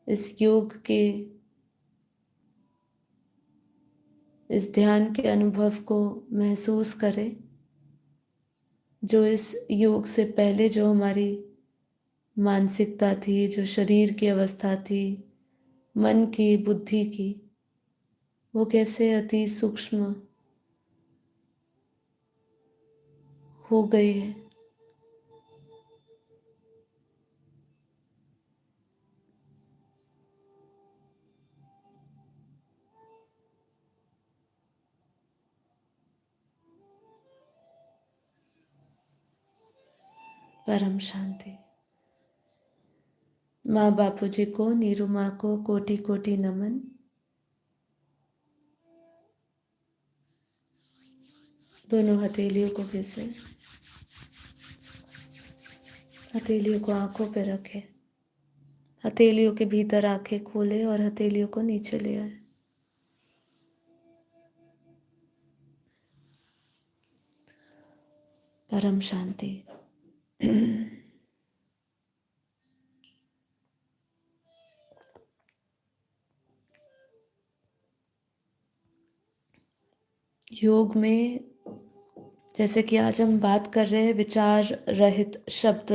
इस योग के, इस ध्यान के अनुभव को महसूस करें जो इस योग से पहले जो हमारी मानसिकता थी, जो शरीर की अवस्था थी, मन की, बुद्धि की, वो कैसे अति सूक्ष्म हो गई है। परम शांति। माँ बापूजी को, नीरू माँ को कोटि कोटि नमन। दोनों हथेलियों को घिसे, हथेलियों को आंखों पे रखे, हथेलियों के भीतर आंखें खोले और हथेलियों को नीचे ले आए। परम शांति। योग में जैसे कि आज हम बात कर रहे हैं विचार रहित शब्द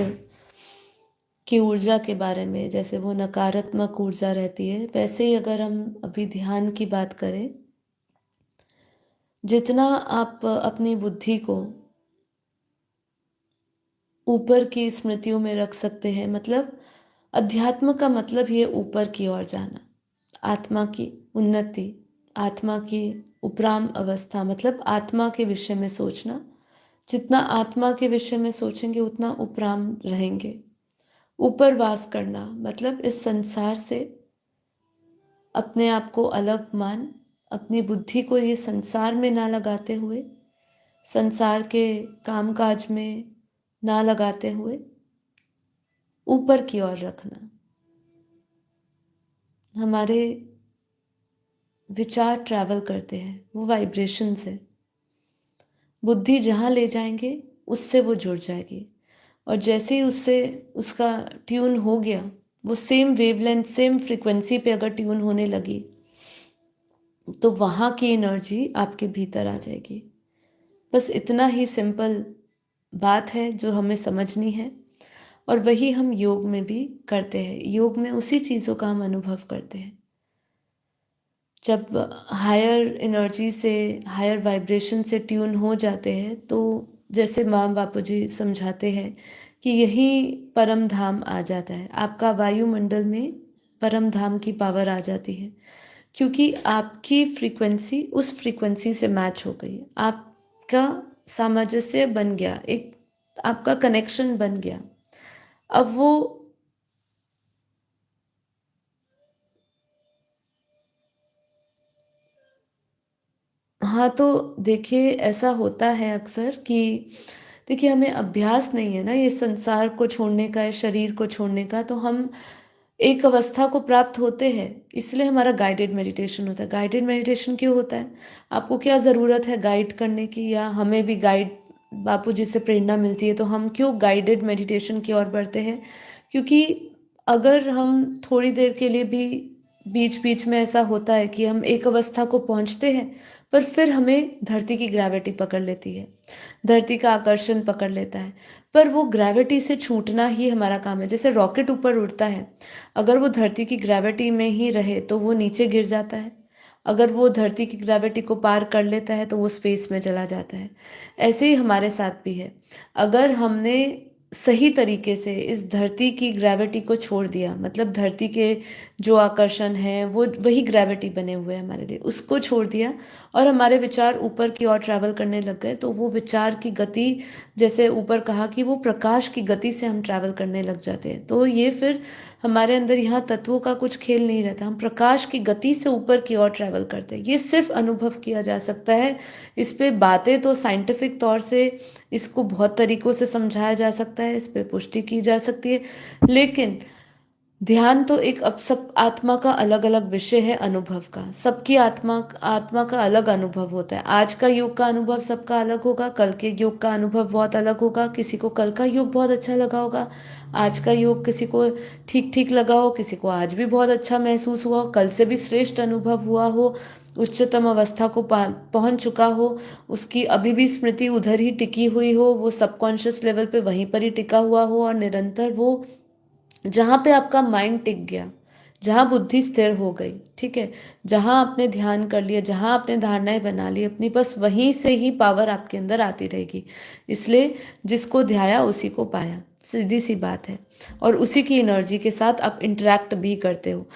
की ऊर्जा के बारे में, जैसे वो नकारात्मक ऊर्जा रहती है, वैसे ही अगर हम अभी ध्यान की बात करें, जितना आप अपनी बुद्धि को ऊपर की स्मृतियों में रख सकते हैं, मतलब अध्यात्म का मतलब ये ऊपर की ओर जाना, आत्मा की उन्नति, आत्मा की उपराम अवस्था, मतलब आत्मा के विषय में सोचना। जितना आत्मा के विषय में सोचेंगे उतना उपराम रहेंगे। ऊपर वास करना मतलब इस संसार से अपने आप को अलग मान, अपनी बुद्धि को ये संसार में ना लगाते हुए, संसार के कामकाज में ना लगाते हुए ऊपर की ओर रखना। हमारे विचार ट्रैवल करते हैं, वो वाइब्रेशन से बुद्धि जहाँ ले जाएंगे उससे वो जुड़ जाएगी, और जैसे ही उससे उसका ट्यून हो गया, वो सेम वेवलेंथ, सेम फ्रीक्वेंसी पे अगर ट्यून होने लगी तो वहाँ की एनर्जी आपके भीतर आ जाएगी। बस इतना ही सिंपल बात है जो हमें समझनी है, और वही हम योग में भी करते हैं। योग में उसी चीज़ों का हम अनुभव करते हैं। जब हायर एनर्जी से, हायर वाइब्रेशन से ट्यून हो जाते हैं, तो जैसे माँ बापूजी समझाते हैं कि यही परम धाम आ जाता है। आपका वायुमंडल में परम धाम की पावर आ जाती है, क्योंकि आपकी फ्रीक्वेंसी उस फ्रीक्वेंसी से मैच हो गई, आपका सामंजस्य बन गया, एक आपका कनेक्शन बन गया। अब वो हाँ, तो देखिए ऐसा होता है अक्सर कि देखिए, हमें अभ्यास नहीं है ना ये संसार को छोड़ने का, ये शरीर को छोड़ने का, तो हम एक अवस्था को प्राप्त होते हैं, इसलिए हमारा गाइडेड मेडिटेशन होता है। गाइडेड मेडिटेशन क्यों होता है? आपको क्या ज़रूरत है गाइड करने की, या हमें भी गाइड बापू जी से प्रेरणा मिलती है तो हम क्यों गाइडेड मेडिटेशन की ओर बढ़ते हैं? क्योंकि अगर हम थोड़ी देर के लिए भी बीच बीच में ऐसा होता है कि हम एक अवस्था को पहुंचते हैं, पर फिर हमें धरती की ग्रेविटी पकड़ लेती है, धरती का आकर्षण पकड़ लेता है, पर वो ग्रेविटी से छूटना ही हमारा काम है। जैसे रॉकेट ऊपर उड़ता है, अगर वो धरती की ग्रेविटी में ही रहे तो वो नीचे गिर जाता है, अगर वो धरती की ग्रेविटी को पार कर लेता है तो वो स्पेस में चला जाता है। ऐसे ही हमारे साथ भी है। अगर हमने सही तरीके से इस धरती की ग्रेविटी को छोड़ दिया, मतलब धरती के जो आकर्षण है वो वही ग्रेविटी बने हुए हैं हमारे लिए, उसको छोड़ दिया और हमारे विचार ऊपर की ओर ट्रैवल करने लग गए, तो वो विचार की गति, जैसे ऊपर कहा कि वो प्रकाश की गति से हम ट्रैवल करने लग जाते हैं, तो ये फिर हमारे अंदर यहाँ तत्वों का कुछ खेल नहीं रहता, हम प्रकाश की गति से ऊपर की ओर ट्रैवल करते हैं। ये सिर्फ अनुभव किया जा सकता है। इस पे बातें तो साइंटिफिक तौर से इसको बहुत तरीकों से समझाया जा सकता है, इस पे पुष्टि की जा सकती है, लेकिन ध्यान तो एक अब सब आत्मा का अलग अलग विषय है अनुभव का। सबकी आत्मा आत्मा का अलग अनुभव होता है। आज का योग का अनुभव सबका अलग होगा, कल के योग का अनुभव बहुत अलग होगा। किसी को कल का योग बहुत अच्छा लगा होगा, आज का योग किसी को ठीक ठीक लगा हो, किसी को आज भी बहुत अच्छा महसूस हुआ हो, कल से भी श्रेष्ठ अनुभव हुआ हो, उच्चतम अवस्था को पहुंच चुका हो, उसकी अभी भी स्मृति उधर ही टिकी हुई हो, वो सबकॉन्शियस लेवल पे वहीं पर ही टिका हुआ हो, और निरंतर वो जहाँ पे आपका माइंड टिक गया, जहाँ बुद्धि स्थिर हो गई, ठीक है, जहाँ आपने ध्यान कर लिया, जहाँ आपने धारणाएं बना ली अपनी, बस वहीं से ही पावर आपके अंदर आती रहेगी। इसलिए जिसको ध्याया उसी को पाया, सीधी सी बात है। और उसी की एनर्जी के साथ आप इंटरेक्ट भी करते हो।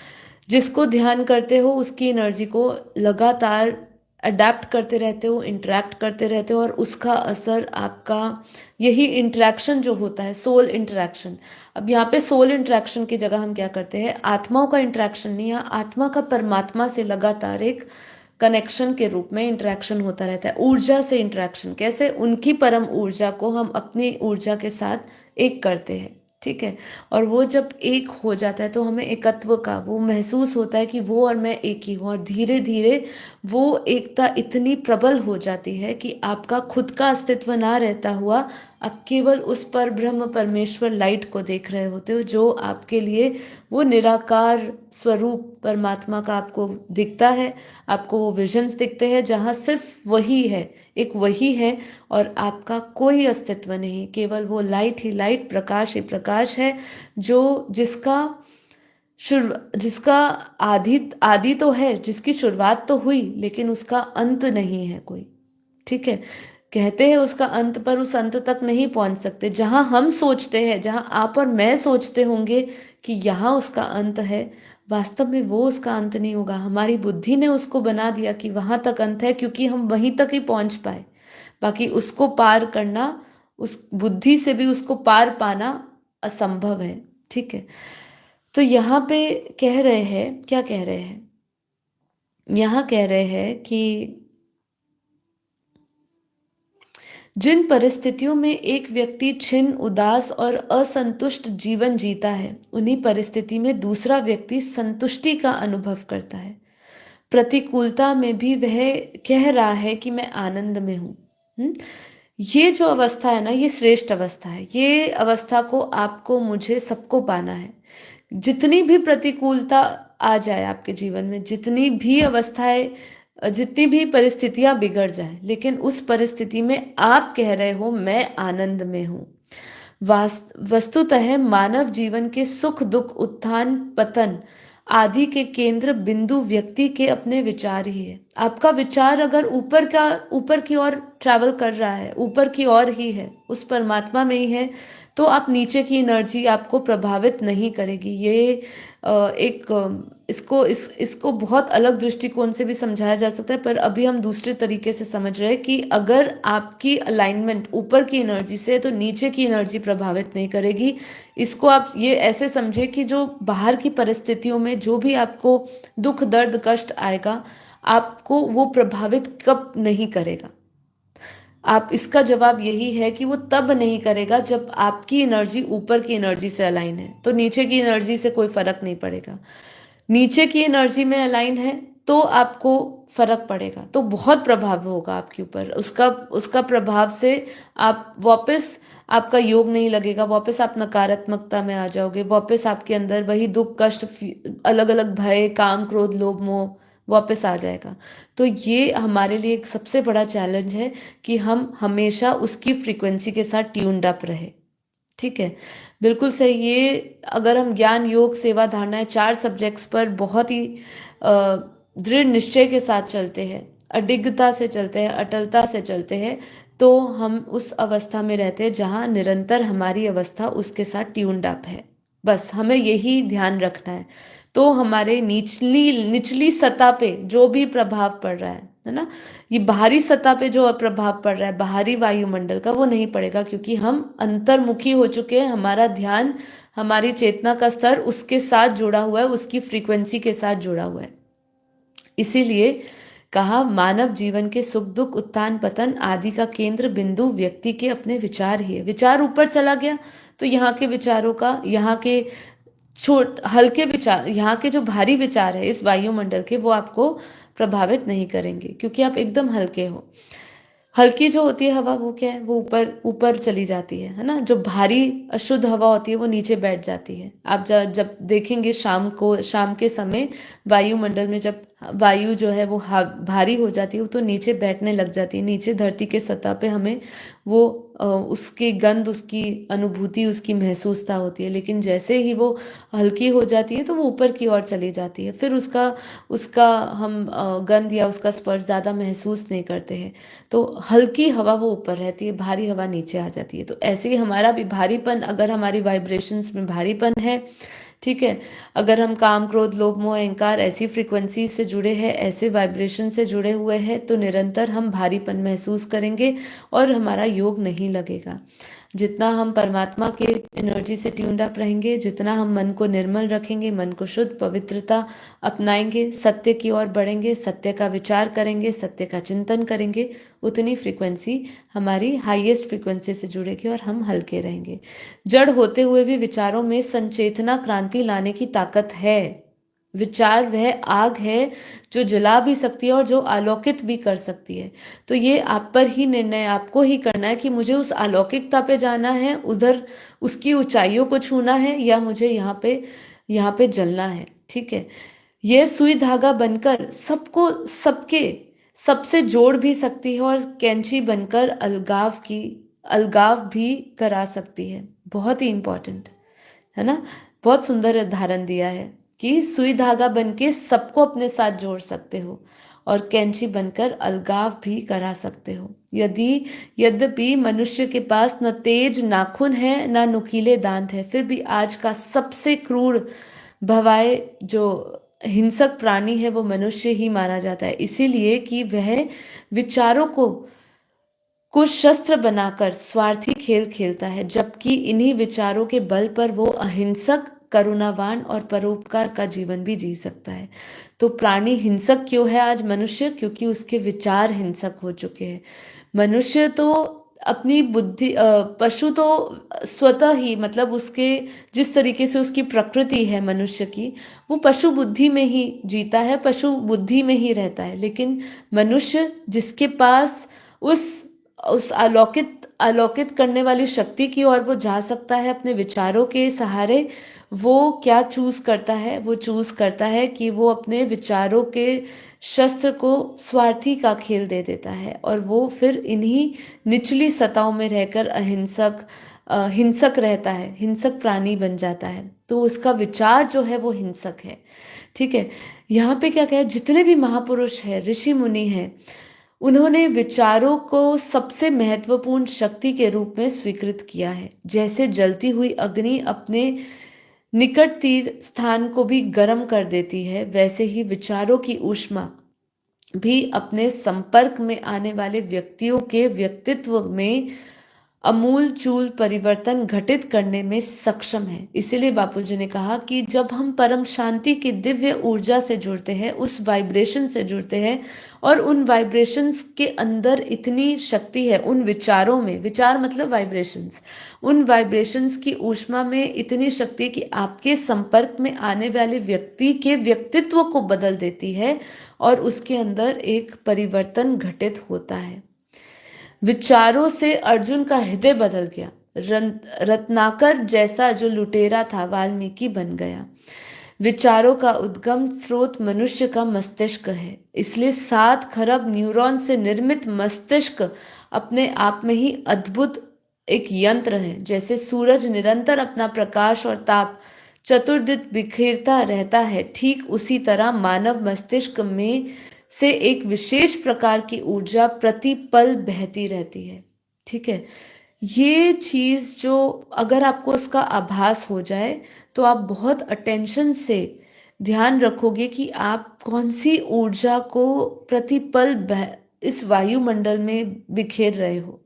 जिसको ध्यान करते हो उसकी एनर्जी को लगातार अडेप्ट करते रहते हो, इंटरेक्ट करते रहते हो, और उसका असर आपका, यही इंटरेक्शन जो होता है सोल इंटरेक्शन। अब यहाँ पे सोल इंटरेक्शन की जगह हम क्या करते हैं, आत्माओं का इंटरेक्शन नहीं, यहाँ आत्मा का परमात्मा से लगातार एक कनेक्शन के रूप में इंटरेक्शन होता रहता है। ऊर्जा से इंटरेक्शन, कैसे उनकी परम ऊर्जा को हम अपनी ऊर्जा के साथ एक करते हैं, ठीक है। और वो जब एक हो जाता है तो हमें एकत्व का वो महसूस होता है कि वो और मैं एक ही हूँ, और धीरे धीरे वो एकता इतनी प्रबल हो जाती है कि आपका खुद का अस्तित्व ना रहता हुआ आप केवल उस पर ब्रह्म परमेश्वर लाइट को देख रहे होते हो, जो आपके लिए वो निराकार स्वरूप परमात्मा का आपको दिखता है। आपको वो विजन्स दिखते हैं जहाँ सिर्फ वही है, एक वही है, और आपका कोई अस्तित्व नहीं, केवल वो लाइट ही लाइट, प्रकाश ही प्रकाश है, जो जिसका आदि आदि तो है, जिसकी शुरुआत तो हुई लेकिन उसका अंत नहीं है कोई, ठीक है। कहते हैं उसका अंत, पर उस अंत तक नहीं पहुंच सकते। जहां हम सोचते हैं, जहां आप और मैं सोचते होंगे कि यहाँ उसका अंत है, वास्तव में वो उसका अंत नहीं होगा। हमारी बुद्धि ने उसको बना दिया कि वहां तक अंत है, क्योंकि हम वहीं तक ही पहुंच पाए। बाकी उसको पार करना, उस बुद्धि से भी उसको पार पाना असंभव है, ठीक है। तो यहाँ पे कह रहे हैं, क्या कह रहे हैं, यहाँ कह रहे हैं कि जिन परिस्थितियों में एक व्यक्ति छिन्न, उदास और असंतुष्ट जीवन जीता है, उन्हीं परिस्थिति में दूसरा व्यक्ति संतुष्टि का अनुभव करता है। प्रतिकूलता में भी वह कह रहा है कि मैं आनंद में हूँ। ये जो अवस्था है ना, ये श्रेष्ठ अवस्था है। ये अवस्था को आपको, मुझे, सबको पाना है। जितनी भी प्रतिकूलता आ जाए आपके जीवन में, जितनी भी अवस्थाएं, जितनी भी परिस्थितियां बिगड़ जाए, लेकिन उस परिस्थिति में आप कह रहे हो मैं आनंद में हूं। वस्तुतः मानव जीवन के सुख दुख, उत्थान पतन आदि के केंद्र बिंदु व्यक्ति के अपने विचार ही है। आपका विचार अगर ऊपर की ओर ट्रैवल कर रहा है, ऊपर की ओर ही है, उस परमात्मा में ही है, तो आप नीचे की एनर्जी आपको प्रभावित नहीं करेगी। ये इसको बहुत अलग दृष्टिकोण से भी समझाया जा सकता है, पर अभी हम दूसरे तरीके से समझ रहे हैं कि अगर आपकी अलाइनमेंट ऊपर की एनर्जी से है तो नीचे की एनर्जी प्रभावित नहीं करेगी। इसको आप ये ऐसे समझे कि जो बाहर की परिस्थितियों में जो भी आपको दुख दर्द कष्ट आएगा, आपको वो प्रभावित कब नहीं करेगा। आप इसका जवाब यही है कि वो तब नहीं करेगा जब आपकी एनर्जी ऊपर की एनर्जी से अलाइन है। तो नीचे की एनर्जी से कोई फर्क नहीं पड़ेगा। नीचे की एनर्जी में अलाइन है तो आपको फर्क पड़ेगा, तो बहुत प्रभाव होगा आपके ऊपर। उसका उसका प्रभाव से आप वापस, आपका योग नहीं लगेगा, वापस आप नकारात्मकता में आ जाओगे, वापस आपके अंदर वही दुख कष्ट, अलग अलग भय, काम क्रोध लोभ मोह वापस आ जाएगा। तो ये हमारे लिए एक सबसे बड़ा चैलेंज है कि हम हमेशा उसकी फ्रीक्वेंसी के साथ ट्यून्ड अप रहे। ठीक है, बिल्कुल सही। ये अगर हम ज्ञान योग सेवा धारणाएं 4 सब्जेक्ट्स पर बहुत ही दृढ़ निश्चय के साथ चलते हैं, अडिगता से चलते हैं, अटलता से चलते हैं, तो हम उस अवस्था में रहते हैं जहाँ निरंतर हमारी अवस्था उसके साथ ट्यून्ड अप है। बस हमें यही ध्यान रखना है। तो हमारे निचली निचली सतह पे जो भी प्रभाव पड़ रहा है ना, ये बाहरी सतह पे जो प्रभाव पड़ रहा है बाहरी वायुमंडल का, वो नहीं पड़ेगा, क्योंकि हम अंतर्मुखी हो चुके हैं। हमारा ध्यान, हमारी चेतना का स्तर उसके साथ जुड़ा हुआ है, उसकी फ्रीक्वेंसी के साथ जुड़ा हुआ है। इसीलिए कहा, मानव जीवन के सुख दुख, उत्थान पतन आदि का केंद्र बिंदु व्यक्ति के अपने विचार ही है। विचार ऊपर चला गया तो यहाँ के विचारों का, यहाँ के हल्के विचार, यहाँ के जो भारी विचार है इस वायुमंडल के, वो आपको प्रभावित नहीं करेंगे, क्योंकि आप एकदम हल्के हो। हल्की जो होती है हवा, वो क्या है, वो ऊपर ऊपर चली जाती है ना। जो भारी अशुद्ध हवा होती है वो नीचे बैठ जाती है। आप जब देखेंगे शाम को, शाम के समय वायुमंडल में जब वायु जो है वो भारी हो जाती है, वो तो नीचे बैठने लग जाती है। नीचे धरती के सतह पे हमें वो उसकी गंध, उसकी अनुभूति, उसकी महसूसता होती है। लेकिन जैसे ही वो हल्की हो जाती है तो वो ऊपर की ओर चली जाती है, फिर उसका उसका हम गंध या उसका स्पर्श ज़्यादा महसूस नहीं करते हैं। तो हल्की हवा वो ऊपर रहती है, भारी हवा नीचे आ जाती है। तो ऐसे ही हमारा भी भारीपन, अगर हमारी वाइब्रेशंस में भारीपन है, ठीक है, अगर हम काम क्रोध लोभ मोह अहंकार ऐसी फ्रीक्वेंसी से जुड़े हैं, ऐसे वाइब्रेशन से जुड़े हुए हैं, तो निरंतर हम भारीपन महसूस करेंगे और हमारा योग नहीं लगेगा। जितना हम परमात्मा के एनर्जी से ट्यून्ड अप रहेंगे, जितना हम मन को निर्मल रखेंगे, मन को शुद्ध पवित्रता अपनाएंगे, सत्य की ओर बढ़ेंगे, सत्य का विचार करेंगे, सत्य का चिंतन करेंगे, उतनी फ्रीक्वेंसी हमारी हाईएस्ट फ्रीक्वेंसी से जुड़ेगी और हम हल्के रहेंगे। जड़ होते हुए भी विचारों में संचेतना क्रांति लाने की ताकत है। विचार वह आग है जो जला भी सकती है और जो आलोकित भी कर सकती है। तो ये आप पर ही निर्णय, आपको ही करना है कि मुझे उस अलौकिकता पे जाना है, उधर उसकी ऊंचाइयों को छूना है, या मुझे यहाँ पे जलना है। ठीक है, यह सुई धागा बनकर सबको, सबके सबसे जोड़ भी सकती है और कैंची बनकर अलगाव भी करा सकती है। बहुत ही इंपॉर्टेंट है ना। बहुत सुंदर उदाहरण दिया है कि सुई धागा बनके सबको अपने साथ जोड़ सकते हो और कैंची बनकर अलगाव भी करा सकते हो। यद्यपि मनुष्य के पास न तेज नाखून है न नुकीले दांत है, फिर भी आज का सबसे क्रूर भवाए जो हिंसक प्राणी है वो मनुष्य ही माना जाता है। इसीलिए कि वह विचारों को शस्त्र बनाकर स्वार्थी खेल खेलता है, जबकि इन्हीं विचारों के बल पर वो अहिंसक, करुणावान और परोपकार का जीवन भी जी सकता है। तो प्राणी हिंसक क्यों है आज मनुष्य? क्योंकि उसके विचार हिंसक हो चुके हैं। मनुष्य तो अपनी बुद्धि, पशु तो स्वतः ही, मतलब उसके जिस तरीके से उसकी प्रकृति है मनुष्य की, वो पशु बुद्धि में ही जीता है, पशु बुद्धि में ही रहता है। लेकिन मनुष्य जिसके पास उस अलौकित करने वाली शक्ति की ओर वो जा सकता है अपने विचारों के सहारे, वो क्या चूज करता है? वो चूज करता है कि वो अपने विचारों के शस्त्र को स्वार्थी का खेल दे देता है और वो फिर इन्हीं निचली सतहों में रहकर हिंसक रहता है, हिंसक प्राणी बन जाता है। तो उसका विचार जो है वो हिंसक है। ठीक है, यहाँ पे क्या कहा, जितने भी महापुरुष है, ऋषि मुनि हैं, उन्होंने विचारों को सबसे महत्वपूर्ण शक्ति के रूप में स्वीकृत किया है। जैसे जलती हुई अग्नि अपने निकट तीर स्थान को भी गर्म कर देती है, वैसे ही विचारों की ऊष्मा भी अपने संपर्क में आने वाले व्यक्तियों के व्यक्तित्व में अमूल चूल परिवर्तन घटित करने में सक्षम है। इसीलिए बापूजी ने कहा कि जब हम परम शांति की दिव्य ऊर्जा से जुड़ते हैं, उस वाइब्रेशन से जुड़ते हैं, और उन वाइब्रेशंस के अंदर इतनी शक्ति है, उन विचारों में, विचार मतलब वाइब्रेशंस, उन वाइब्रेशंस की ऊष्मा में इतनी शक्ति कि आपके संपर्क में आने वाले व्यक्ति के व्यक्तित्व को बदल देती है और उसके अंदर एक परिवर्तन घटित होता है। विचारों से अर्जुन का हृदय बदल गया। रत्नाकर जैसा जो लुटेरा था वाल्मीकि बन गया। विचारों का उद्गम स्रोत मनुष्य का मस्तिष्क है। इसलिए 7 खरब न्यूरॉन से निर्मित मस्तिष्क अपने आप में ही अद्भुत एक यंत्र है। जैसे सूरज निरंतर अपना प्रकाश और ताप चतुर्दिक बिखेरता रहता है, ठीक उसी तरह मानव मस्तिष्क में से एक विशेष प्रकार की ऊर्जा प्रति पल बहती रहती है। ठीक है, ये चीज जो अगर आपको उसका आभास हो जाए तो आप बहुत अटेंशन से ध्यान रखोगे कि आप कौन सी ऊर्जा को प्रति पल इस वायुमंडल में बिखेर रहे हो।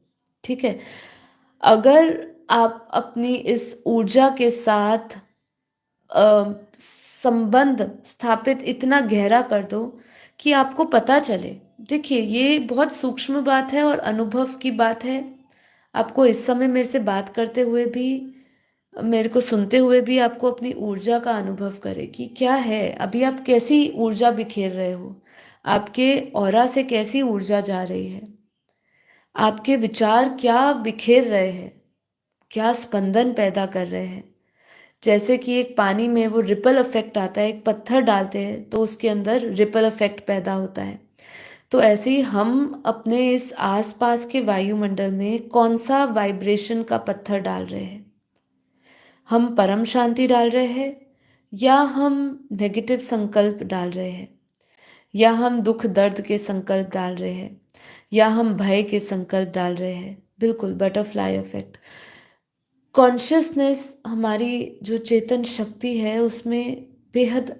ठीक है, अगर आप अपनी इस ऊर्जा के साथ संबंध स्थापित इतना गहरा कर दो कि आपको पता चले। देखिए, ये बहुत सूक्ष्म बात है और अनुभव की बात है। आपको इस समय मेरे से बात करते हुए भी, मेरे को सुनते हुए भी आपको अपनी ऊर्जा का अनुभव करे कि क्या है, अभी आप कैसी ऊर्जा बिखेर रहे हो, आपके ऑरा से कैसी ऊर्जा जा रही है, आपके विचार क्या बिखेर रहे हैं, क्या स्पंदन पैदा कर रहे हैं। जैसे कि एक पानी में वो रिपल इफेक्ट आता है, एक पत्थर डालते हैं तो उसके अंदर रिपल इफेक्ट पैदा होता है। तो ऐसे ही हम अपने इस आसपास के वायुमंडल में कौन सा वाइब्रेशन का पत्थर डाल रहे हैं। हम परम शांति डाल रहे हैं, या हम नेगेटिव संकल्प डाल रहे हैं, या हम दुख दर्द के संकल्प डाल रहे हैं, या हम भय के संकल्प डाल रहे हैं। बिल्कुल बटरफ्लाई इफेक्ट। कॉन्शियसनेस, हमारी जो चेतन शक्ति है, उसमें बेहद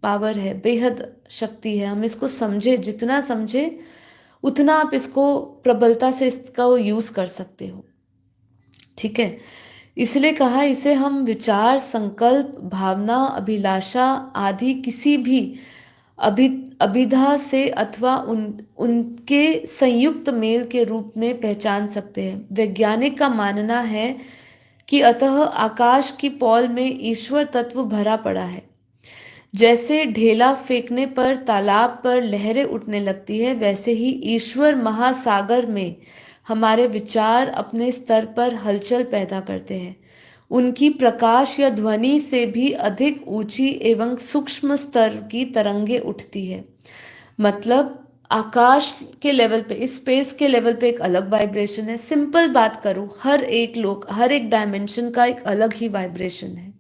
पावर है, बेहद शक्ति है। हम इसको समझे, जितना समझे उतना आप इसको प्रबलता से इसका यूज कर सकते हो। ठीक है, इसलिए कहा इसे हम विचार, संकल्प, भावना, अभिलाषा आदि किसी भी अभिधा से अथवा उनके संयुक्त मेल के रूप में पहचान सकते हैं। वैज्ञानिक का मानना है कि अतः आकाश की पौल में ईश्वर तत्व भरा पड़ा है। जैसे ढेला फेंकने पर तालाब पर लहरें उठने लगती है, वैसे ही ईश्वर महासागर में हमारे विचार अपने स्तर पर हलचल पैदा करते हैं। उनकी प्रकाश या ध्वनि से भी अधिक ऊंची एवं सूक्ष्म स्तर की तरंगे उठती है। मतलब आकाश के लेवल पे, इस स्पेस के लेवल पे एक अलग वाइब्रेशन है। सिंपल बात करूं, हर एक डायमेंशन का एक अलग ही वाइब्रेशन है।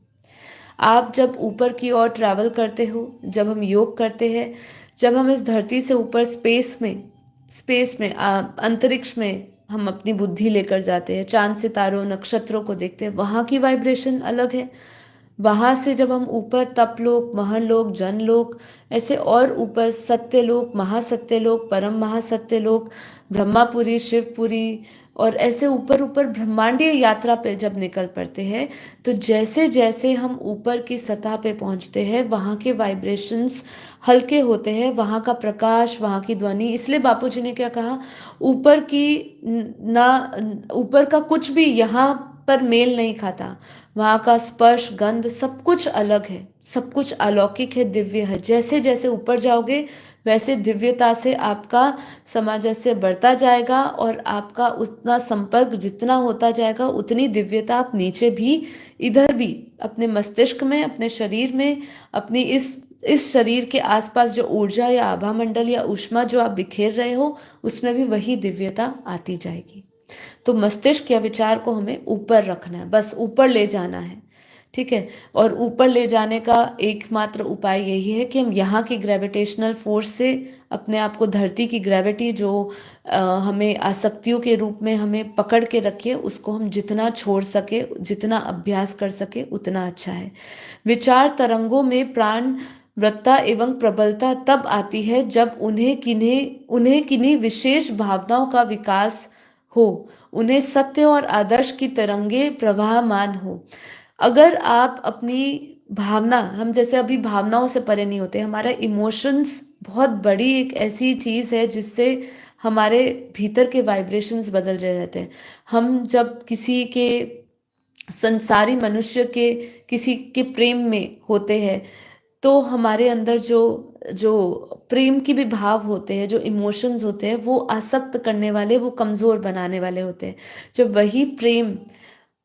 आप जब ऊपर की ओर ट्रैवल करते हो, जब हम योग करते हैं, जब हम इस धरती से ऊपर स्पेस में अंतरिक्ष में हम अपनी बुद्धि लेकर जाते हैं, चांद सितारों नक्षत्रों को देखते हैं, वहाँ की वाइब्रेशन अलग है। वहाँ से जब हम ऊपर तपलोक, महरलोक, जनलोक, ऐसे और ऊपर सत्यलोक, महासत्यलोक, परम महासत्यलोक, ब्रह्मापुरी, शिवपुरी, और ऐसे ऊपर ऊपर ब्रह्मांडीय यात्रा पे जब निकल पड़ते हैं, तो जैसे जैसे हम ऊपर की सतह पे पहुंचते हैं, वहाँ के वाइब्रेशंस हल्के होते हैं, वहाँ का प्रकाश, वहाँ की ध्वनि। इसलिए बापूजी ने क्या कहा, ऊपर का कुछ भी यहाँ पर मेल नहीं खाता। वहाँ का स्पर्श, गंध, सब कुछ अलग है, सब कुछ अलौकिक है, दिव्य है। जैसे जैसे ऊपर जाओगे वैसे दिव्यता से आपका सामंजस्य बढ़ता जाएगा, और आपका उतना संपर्क जितना होता जाएगा, उतनी दिव्यता आप नीचे भी, इधर भी, अपने मस्तिष्क में, अपने शरीर में, अपनी इस शरीर के आसपास जो ऊर्जा या आभा मंडल या ऊष्मा जो आप बिखेर रहे हो, उसमें भी वही दिव्यता आती जाएगी। तो मस्तिष्क या विचार को हमें ऊपर रखना है, बस ऊपर ले जाना है। ठीक है, और ऊपर ले जाने का एकमात्र उपाय यही है कि हम यहाँ की ग्रेविटेशनल फोर्स से अपने आप को, धरती की ग्रेविटी जो हमें आसक्तियों के रूप में हमें पकड़ के रखे, उसको हम जितना छोड़ सके, जितना अभ्यास कर सके, उतना अच्छा है। विचार तरंगों में प्राण वृत्ता एवं प्रबलता तब आती है जब उन्हें किन्हीं विशेष भावनाओं का विकास हो, उन्हें सत्य और आदर्श की तरंगे प्रवाहमान हो। अगर आप अपनी भावना, हम जैसे अभी भावनाओं से परे नहीं होते, हमारा इमोशंस बहुत बड़ी एक ऐसी चीज है जिससे हमारे भीतर के वाइब्रेशंस बदल रहे रहते हैं। हम जब किसी के, संसारी मनुष्य के किसी के प्रेम में होते हैं तो हमारे अंदर जो जो प्रेम की भी भाव होते हैं, जो इमोशंस होते हैं, वो आसक्त करने वाले, वो कमजोर बनाने वाले होते हैं। जब वही प्रेम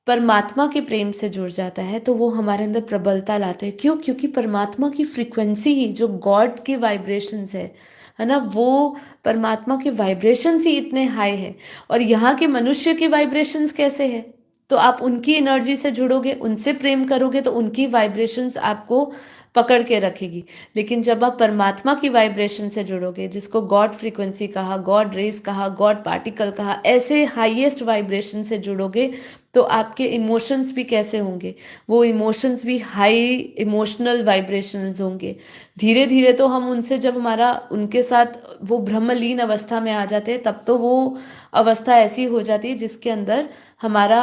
परमात्मा के प्रेम से जुड़ जाता है तो वो हमारे अंदर प्रबलता लाते हैं। क्यों? क्योंकि परमात्मा की फ्रीक्वेंसी ही, जो गॉड के वाइब्रेशंस है ना, वो परमात्मा के वाइब्रेशंस ही इतने हाई है। और यहाँ के मनुष्य के वाइब्रेशंस कैसे है? तो आप उनकी एनर्जी से जुड़ोगे, उनसे प्रेम करोगे तो उनकी वाइब्रेशंस आपको पकड़ के रखेगी। लेकिन जब आप परमात्मा की वाइब्रेशन से जुड़ोगे, जिसको गॉड फ्रीक्वेंसी कहा, गॉड रेस कहा, गॉड पार्टिकल कहा, ऐसे हाईएस्ट वाइब्रेशन से जुड़ोगे तो आपके इमोशंस भी कैसे होंगे? वो इमोशंस भी हाई इमोशनल वाइब्रेशंस होंगे। धीरे धीरे तो हम उनसे, जब हमारा उनके साथ वो ब्रह्मलीन अवस्था में आ जाते हैं, तब तो वो अवस्था ऐसी हो जाती है जिसके अंदर हमारा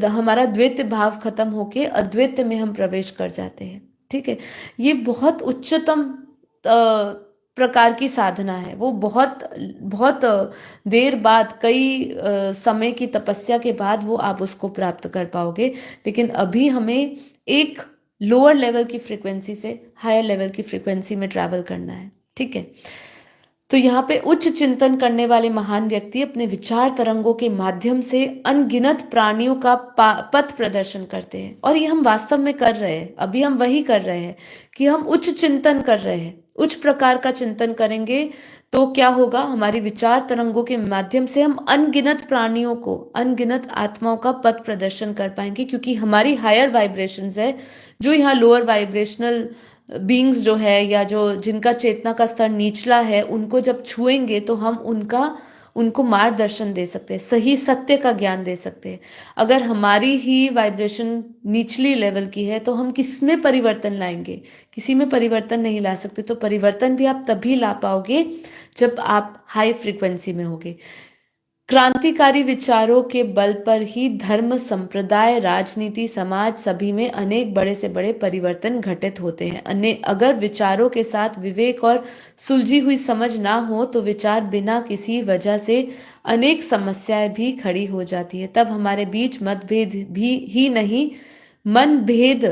हमारा द्वैत भाव खत्म होके अद्वैत में हम प्रवेश कर जाते हैं। ठीक है, ये बहुत उच्चतम प्रकार की साधना है। वो बहुत बहुत देर बाद, कई समय की तपस्या के बाद वो आप उसको प्राप्त कर पाओगे। लेकिन अभी हमें एक लोअर लेवल की फ्रीक्वेंसी से हायर लेवल की फ्रीक्वेंसी में ट्रैवल करना है। ठीक है, तो यहाँ पे उच्च चिंतन करने वाले महान व्यक्ति अपने विचार तरंगों के माध्यम से अनगिनत प्राणियों का पथ प्रदर्शन करते हैं। और ये हम वास्तव में कर रहे हैं, अभी हम वही कर रहे हैं कि हम उच्च चिंतन कर रहे हैं। उच्च प्रकार का चिंतन करेंगे तो क्या होगा? हमारी विचार तरंगों के माध्यम से हम अनगिनत प्राणियों को, अनगिनत आत्माओं का पथ प्रदर्शन कर पाएंगे, क्योंकि हमारी हायर वाइब्रेशंस है। जो यहाँ लोअर वाइब्रेशनल बींग्स जो है, या जो जिनका चेतना का स्तर निचला है, उनको जब छुएंगे तो हम उनको मार्गदर्शन दे सकते हैं, सही सत्य का ज्ञान दे सकते हैं। अगर हमारी ही वाइब्रेशन निचली लेवल की है तो हम किस में परिवर्तन लाएंगे? किसी में परिवर्तन नहीं ला सकते। तो परिवर्तन भी आप तभी ला पाओगे जब आप हाई फ्रीक्वेंसी में होगे। क्रांतिकारी विचारों के बल पर ही धर्म, संप्रदाय, राजनीति, समाज सभी में अनेक बड़े से बड़े परिवर्तन घटित होते हैं। अगर विचारों के साथ विवेक और सुलझी हुई समझ ना हो तो विचार बिना किसी वजह से अनेक समस्याएं भी खड़ी हो जाती है। तब हमारे बीच मतभेद भी ही नहीं, मन भेद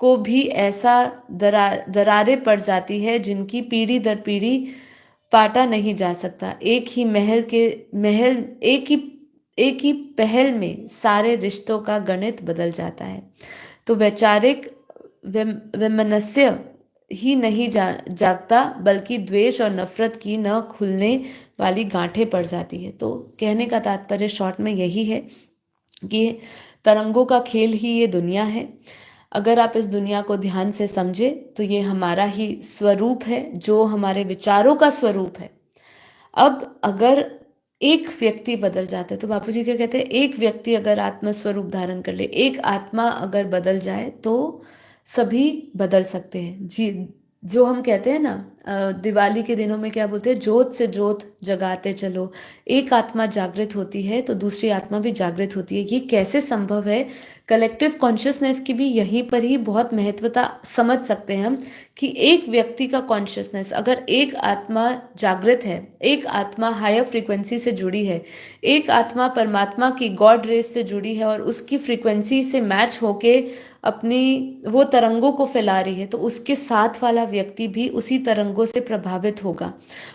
को भी ऐसा दरारें पड़ जाती है जिनकी पीढ़ी दर पीढ़ी पाटा नहीं जा सकता। एक ही पहल में सारे रिश्तों का गणित बदल जाता है। तो वैचारिक वैमनस्य ही नहीं जागता, बल्कि द्वेष और नफरत की न खुलने वाली गांठें पड़ जाती है। तो कहने का तात्पर्य शॉर्ट में यही है कि तरंगों का खेल ही ये दुनिया है। अगर आप इस दुनिया को ध्यान से समझे तो ये हमारा ही स्वरूप है, जो हमारे विचारों का स्वरूप है। अब अगर एक व्यक्ति बदल जाता है, तो बापूजी क्या कहते हैं, एक व्यक्ति अगर आत्मा स्वरूप धारण कर ले, एक आत्मा अगर बदल जाए तो सभी बदल सकते हैं जी। जो हम कहते हैं ना, दिवाली के दिनों में क्या बोलते हैं, जोत से जोत जगाते चलो। एक आत्मा जागृत होती है तो दूसरी आत्मा भी जागृत होती है। ये कैसे संभव है? कलेक्टिव कॉन्शियसनेस की भी यहीं पर ही बहुत महत्वता समझ सकते हैं हम, कि एक व्यक्ति का कॉन्शियसनेस, अगर एक आत्मा जागृत है, एक आत्मा हायर फ्रीक्वेंसी से जुड़ी है, एक आत्मा परमात्मा की गॉड रेस से जुड़ी है और उसकी फ्रीक्वेंसी से मैच होके अपनी वो तरंगों को फैला रही है, तो उसके साथ वाला व्यक्ति भी उसी तरंगों से प्रभावित होगा,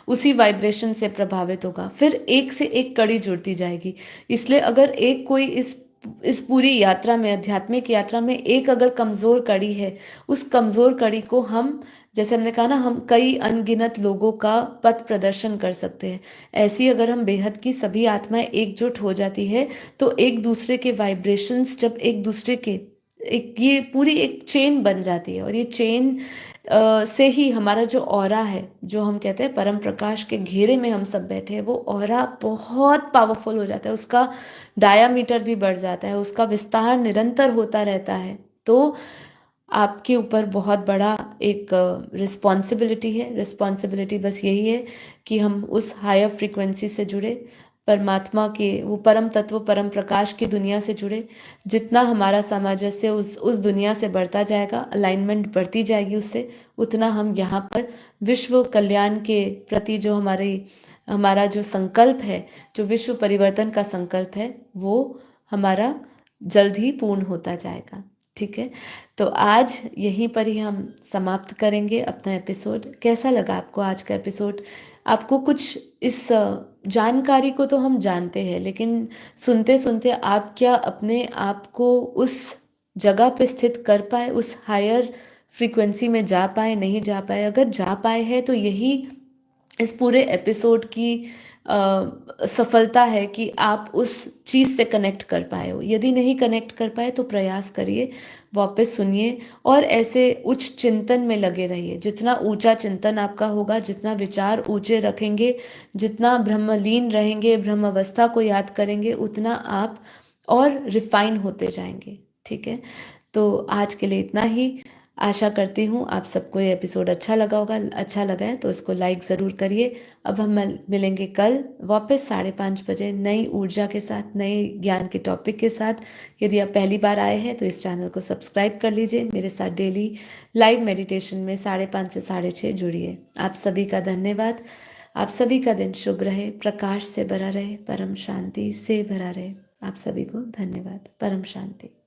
उसी वाइब्रेशन से प्रभावित होगा। फिर एक से एक कड़ी जुड़ती जाएगी। इसलिए अगर एक कोई इस पूरी यात्रा में, आध्यात्मिक यात्रा में, एक अगर कमजोर कड़ी है, उस कमजोर कड़ी को हम, जैसे हमने कहा ना, हम कई अनगिनत लोगों का पथ प्रदर्शन कर सकते हैं। ऐसी अगर हम बेहद की सभी आत्माएं एकजुट हो जाती है तो एक दूसरे के वाइब्रेशंस, जब एक दूसरे के एक, ये पूरी एक चेन बन जाती है। और ये चेन से ही हमारा जो ऑरा है, जो हम कहते हैं परम प्रकाश के घेरे में हम सब बैठे हैं, वो ऑरा बहुत पावरफुल हो जाता है। उसका डायामीटर भी बढ़ जाता है, उसका विस्तार निरंतर होता रहता है। तो आपके ऊपर बहुत बड़ा एक रिस्पॉन्सिबिलिटी है। रिस्पॉन्सिबिलिटी बस यही है कि हम उस हायर फ्रीक्वेंसी से जुड़े, परमात्मा के, वो परम तत्व परम प्रकाश की दुनिया से जुड़े। जितना हमारा सामंजस्य उस दुनिया से बढ़ता जाएगा, अलाइनमेंट बढ़ती जाएगी उससे, उतना हम यहाँ पर विश्व कल्याण के प्रति जो हमारा जो संकल्प है, जो विश्व परिवर्तन का संकल्प है, वो हमारा जल्द ही पूर्ण होता जाएगा। ठीक है, तो आज यहीं पर ही हम समाप्त करेंगे अपना एपिसोड। कैसा लगा आपको आज का एपिसोड? आपको कुछ इस जानकारी को तो हम जानते हैं, लेकिन सुनते सुनते आप क्या अपने आप को उस जगह पे स्थित कर पाए, उस हायर फ्रीक्वेंसी में जा पाए, नहीं जा पाए? अगर जा पाए हैं तो यही इस पूरे एपिसोड की सफलता है कि आप उस चीज़ से कनेक्ट कर पाए हो। यदि नहीं कनेक्ट कर पाए तो प्रयास करिए, वापस सुनिए और ऐसे उच्च चिंतन में लगे रहिए। जितना ऊंचा चिंतन आपका होगा, जितना विचार ऊंचे रखेंगे, जितना ब्रह्मलीन रहेंगे, ब्रह्म अवस्था को याद करेंगे, उतना आप और रिफाइन होते जाएंगे। ठीक है, तो आज के लिए इतना ही। आशा करती हूँ आप सबको ये एपिसोड अच्छा लगा होगा। अच्छा लगा है तो इसको लाइक ज़रूर करिए। अब हम मिलेंगे कल वापस 5:30 बजे नई ऊर्जा के साथ, नए ज्ञान के टॉपिक के साथ। यदि आप पहली बार आए हैं तो इस चैनल को सब्सक्राइब कर लीजिए। मेरे साथ डेली लाइव मेडिटेशन में 5:30 से 6:30 जुड़िए। आप सभी का धन्यवाद। आप सभी का दिन शुभ रहे, प्रकाश से भरा रहे, परम शांति से भरा रहे। आप सभी को धन्यवाद। परम शांति।